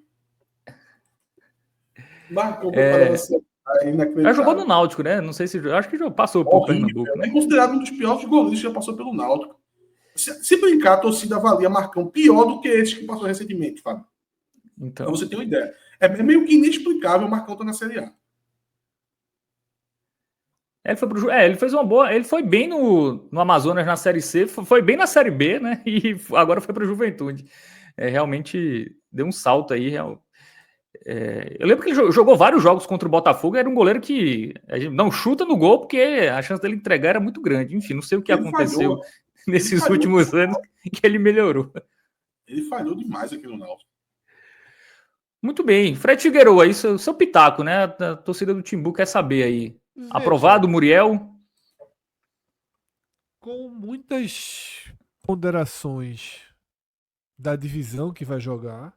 [SPEAKER 2] Marcão foi parar na Série A.
[SPEAKER 1] Já jogou no Náutico, né? Não sei se... Acho que já passou por Pernambuco.
[SPEAKER 2] É considerado um dos piores goleiros que já passou pelo Náutico. Se brincar, a torcida avalia Marcão pior do que esse que passou recentemente, Fábio. Então você tem uma ideia. É meio que inexplicável o Marcão estar na Série A.
[SPEAKER 1] Ele fez uma boa. Ele foi bem no Amazonas na Série C, foi bem na Série B, né? E agora foi para o Juventude. Realmente deu um salto aí. Eu lembro que ele jogou vários jogos contra o Botafogo. Era um goleiro que a gente não chuta no gol porque a chance dele entregar era muito grande. Enfim, não sei o que aconteceu nesses últimos anos que ele melhorou.
[SPEAKER 2] Ele falhou demais aqui no Náutico.
[SPEAKER 1] Muito bem. Fred Figueiredo, aí seu pitaco, né? A torcida do Timbu quer saber aí. Veja, aprovado, Muriel?
[SPEAKER 4] Com muitas ponderações da divisão que vai jogar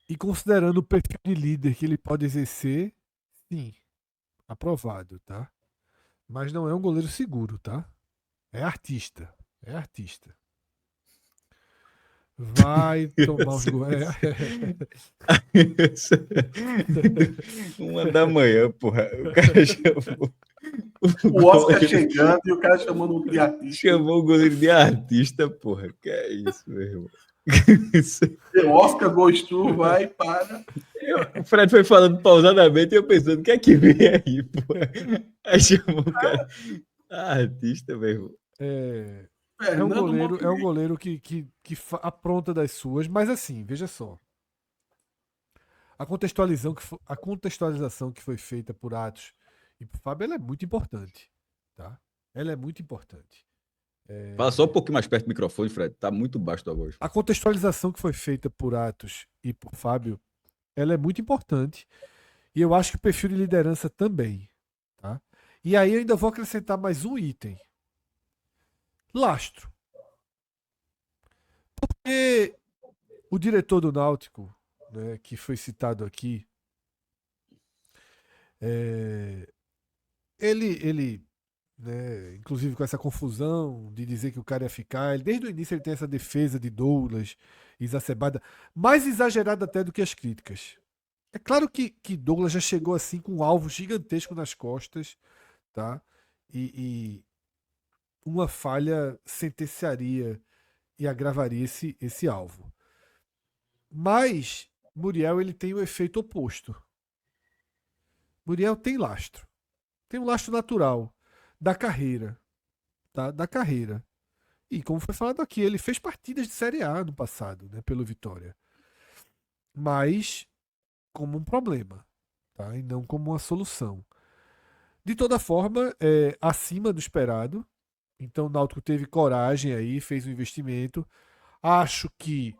[SPEAKER 4] e considerando o perfil de líder que ele pode exercer, sim, aprovado, tá? Mas não é um goleiro seguro, tá? É artista. Vai tomar os gols.
[SPEAKER 3] Uma da manhã, porra. O cara chamou.
[SPEAKER 2] O Oscar chegando e o cara chamando de artista.
[SPEAKER 3] Chamou o goleiro de artista, porra. Que é isso, meu irmão.
[SPEAKER 2] O Oscar gostou, vai, para.
[SPEAKER 3] O Fred foi falando pausadamente e eu pensando, o que é que vem aí, porra? Aí chamou o cara. Artista, meu irmão.
[SPEAKER 4] É um goleiro que apronta das suas, mas assim, veja só. A contextualização que foi feita por Atos e por Fábio, ela é muito importante, tá? Ela é muito importante.
[SPEAKER 3] Fala só um pouquinho mais perto do microfone, Fred. Tá muito baixo tua voz.
[SPEAKER 4] A contextualização que foi feita por Atos e por Fábio, ela é muito importante. E eu acho que o perfil de liderança também, tá? E aí eu ainda vou acrescentar mais um item. Lastro. Porque o diretor do Náutico, né, que foi citado aqui, ele né, inclusive com essa confusão de dizer que o cara ia ficar, desde o início ele tem essa defesa de Douglas exacerbada, mais exagerada até do que as críticas. É claro que Douglas já chegou assim com um alvo gigantesco nas costas, tá? E uma falha sentenciaria e agravaria esse alvo. Mas Muriel ele tem o efeito oposto. Muriel tem lastro. Tem um lastro natural da carreira. Tá? Da carreira. E como foi falado aqui, ele fez partidas de Série A no passado, né, pelo Vitória. Mas como um problema, tá? E não como uma solução. De toda forma, acima do esperado. Então o Náutico teve coragem aí, fez um investimento. Acho que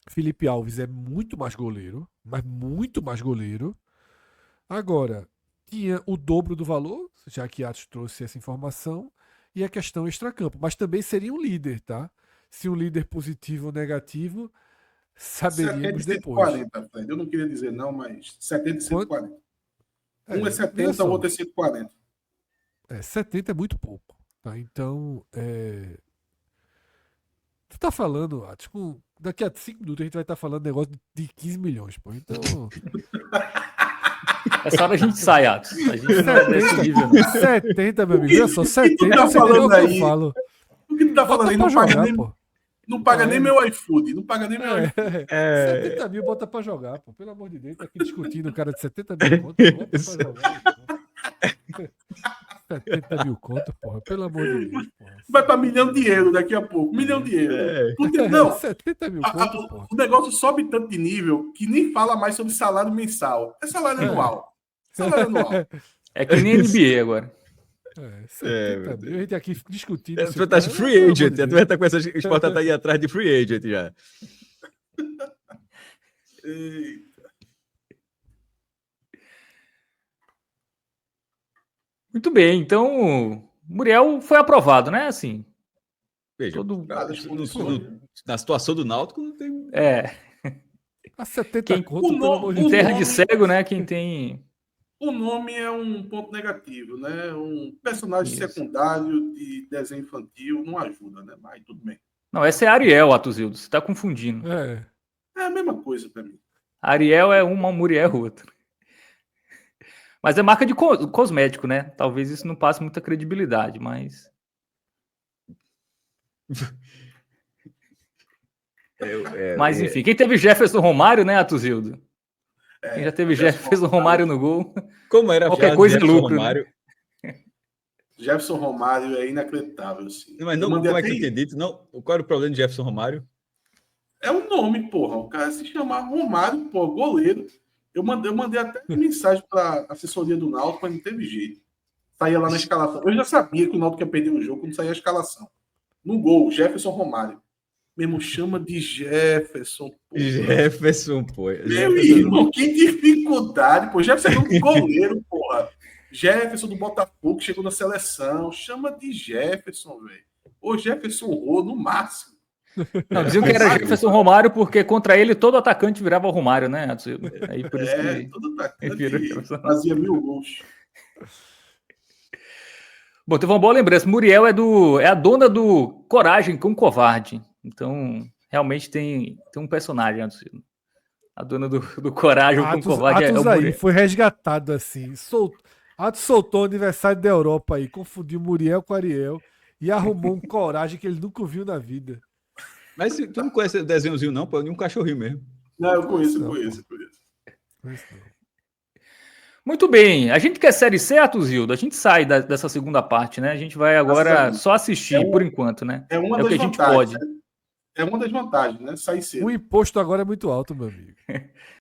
[SPEAKER 4] Felipe Alves é muito mais goleiro, mas muito mais goleiro. Agora, tinha o dobro do valor, já que Atos trouxe essa informação, e a questão extracampo. Mas também seria um líder, tá? Se um líder positivo ou negativo, saberíamos depois.
[SPEAKER 2] 140, Fred. Eu não queria dizer não, mas 70 e 140. Um é 70, o outro é 140.
[SPEAKER 4] 70 é muito pouco. Tá? Então, tu tá falando, Atos, daqui a 5 minutos a gente vai estar falando negócio de 15 milhões, pô. Então...
[SPEAKER 1] Essa hora a gente sai, Atos. A gente não é desse nível, não.
[SPEAKER 4] 70, meu amigo. Olha só, 70
[SPEAKER 2] tá falando aí?
[SPEAKER 4] eu falo.
[SPEAKER 2] O que tu tá falando aí não paga nem... Não paga nem meu iFood. Não paga nem meu iFood.
[SPEAKER 4] 70 mil bota pra jogar, pô. Pelo amor de Deus, tá aqui discutindo o cara de 70 mil conto, bota pra jogar. Pô. 70 mil conto, porra. Pelo amor de Deus, porra.
[SPEAKER 2] Vai para milhão de euros daqui a pouco. Milhão de euros. Não,
[SPEAKER 4] 70 mil conto, porra.
[SPEAKER 2] o negócio sobe tanto de nível que nem fala mais sobre salário mensal. É salário anual. Salário anual.
[SPEAKER 1] É que nem NBA agora.
[SPEAKER 4] 70 mil. A gente aqui discutindo.
[SPEAKER 3] Tu tá free agent. Tu vai estar com essas. O Sport tá aí atrás de free agent já.
[SPEAKER 1] Muito bem, então Muriel foi aprovado, né? Assim,
[SPEAKER 3] Veja, na situação do Náutico não tem.
[SPEAKER 4] A 70 conto,
[SPEAKER 2] pelo amor de
[SPEAKER 1] em
[SPEAKER 2] Deus.
[SPEAKER 1] terra de cego, né? Quem tem.
[SPEAKER 2] O nome é um ponto negativo, né? Um personagem
[SPEAKER 1] Isso.
[SPEAKER 2] secundário de desenho infantil não ajuda, né? Mas tudo bem.
[SPEAKER 1] Não, essa é Ariel, Atuzildo. Você tá confundindo.
[SPEAKER 4] É.
[SPEAKER 2] É a mesma coisa para mim.
[SPEAKER 1] Ariel é uma, Muriel é outra. Mas é marca de cosmético, né? Talvez isso não passe muita credibilidade, mas. Mas enfim, quem teve Jefferson Romário, né, Atuzildo? Quem já teve Jefferson Romário no gol?
[SPEAKER 3] Como era
[SPEAKER 1] Qualquer coisa é
[SPEAKER 3] Jefferson
[SPEAKER 1] lucro.
[SPEAKER 3] Romário.
[SPEAKER 1] Né?
[SPEAKER 2] Jefferson Romário é inacreditável. Assim.
[SPEAKER 3] Mas não, como é que tu tem dito? Não, qual era o problema de Jefferson Romário?
[SPEAKER 2] É o nome, porra. O cara se chamar Romário, pô, goleiro. Eu mandei até mensagem para assessoria do Náutico, mas não teve jeito. Saía lá na escalação. Eu já sabia que o Náutico ia perder o jogo quando saía a escalação. No gol, Jefferson Romário. Mesmo chama de Jefferson. Porra.
[SPEAKER 3] Jefferson, pô.
[SPEAKER 2] Meu irmão, que dificuldade, pô. Jefferson é um goleiro, porra. Jefferson do Botafogo chegou na seleção. Chama de Jefferson, velho. Ô, Jefferson Rô, no máximo.
[SPEAKER 1] Não, diziam que era Jefferson Romário porque contra ele todo atacante virava o Romário, né? Aí por isso que
[SPEAKER 2] todo atacante fazia 1000 gols.
[SPEAKER 1] Bom, teve uma boa lembrança. Muriel é a dona do Coragem com Covarde. Então, realmente tem um personagem. A dona do Coragem com Covarde
[SPEAKER 4] Atos
[SPEAKER 1] é o
[SPEAKER 4] aí,
[SPEAKER 1] Muriel.
[SPEAKER 4] foi resgatado assim. Atos soltou o aniversário da Europa aí, confundiu Muriel com Ariel e arrumou um Coragem que ele nunca viu na vida.
[SPEAKER 3] Mas tu não conhece o desenhozinho, não, pô? Um cachorrinho mesmo.
[SPEAKER 2] Não, eu conheço.
[SPEAKER 1] Muito bem. A gente quer Série C, Atuzildo? A gente sai dessa segunda parte, né? A gente vai agora só assistir por enquanto, né?
[SPEAKER 2] É uma
[SPEAKER 1] o
[SPEAKER 2] das
[SPEAKER 1] que a gente
[SPEAKER 2] vantagens,
[SPEAKER 1] pode.
[SPEAKER 2] É uma das vantagens, né? Sair cedo.
[SPEAKER 4] O imposto agora é muito alto, meu amigo.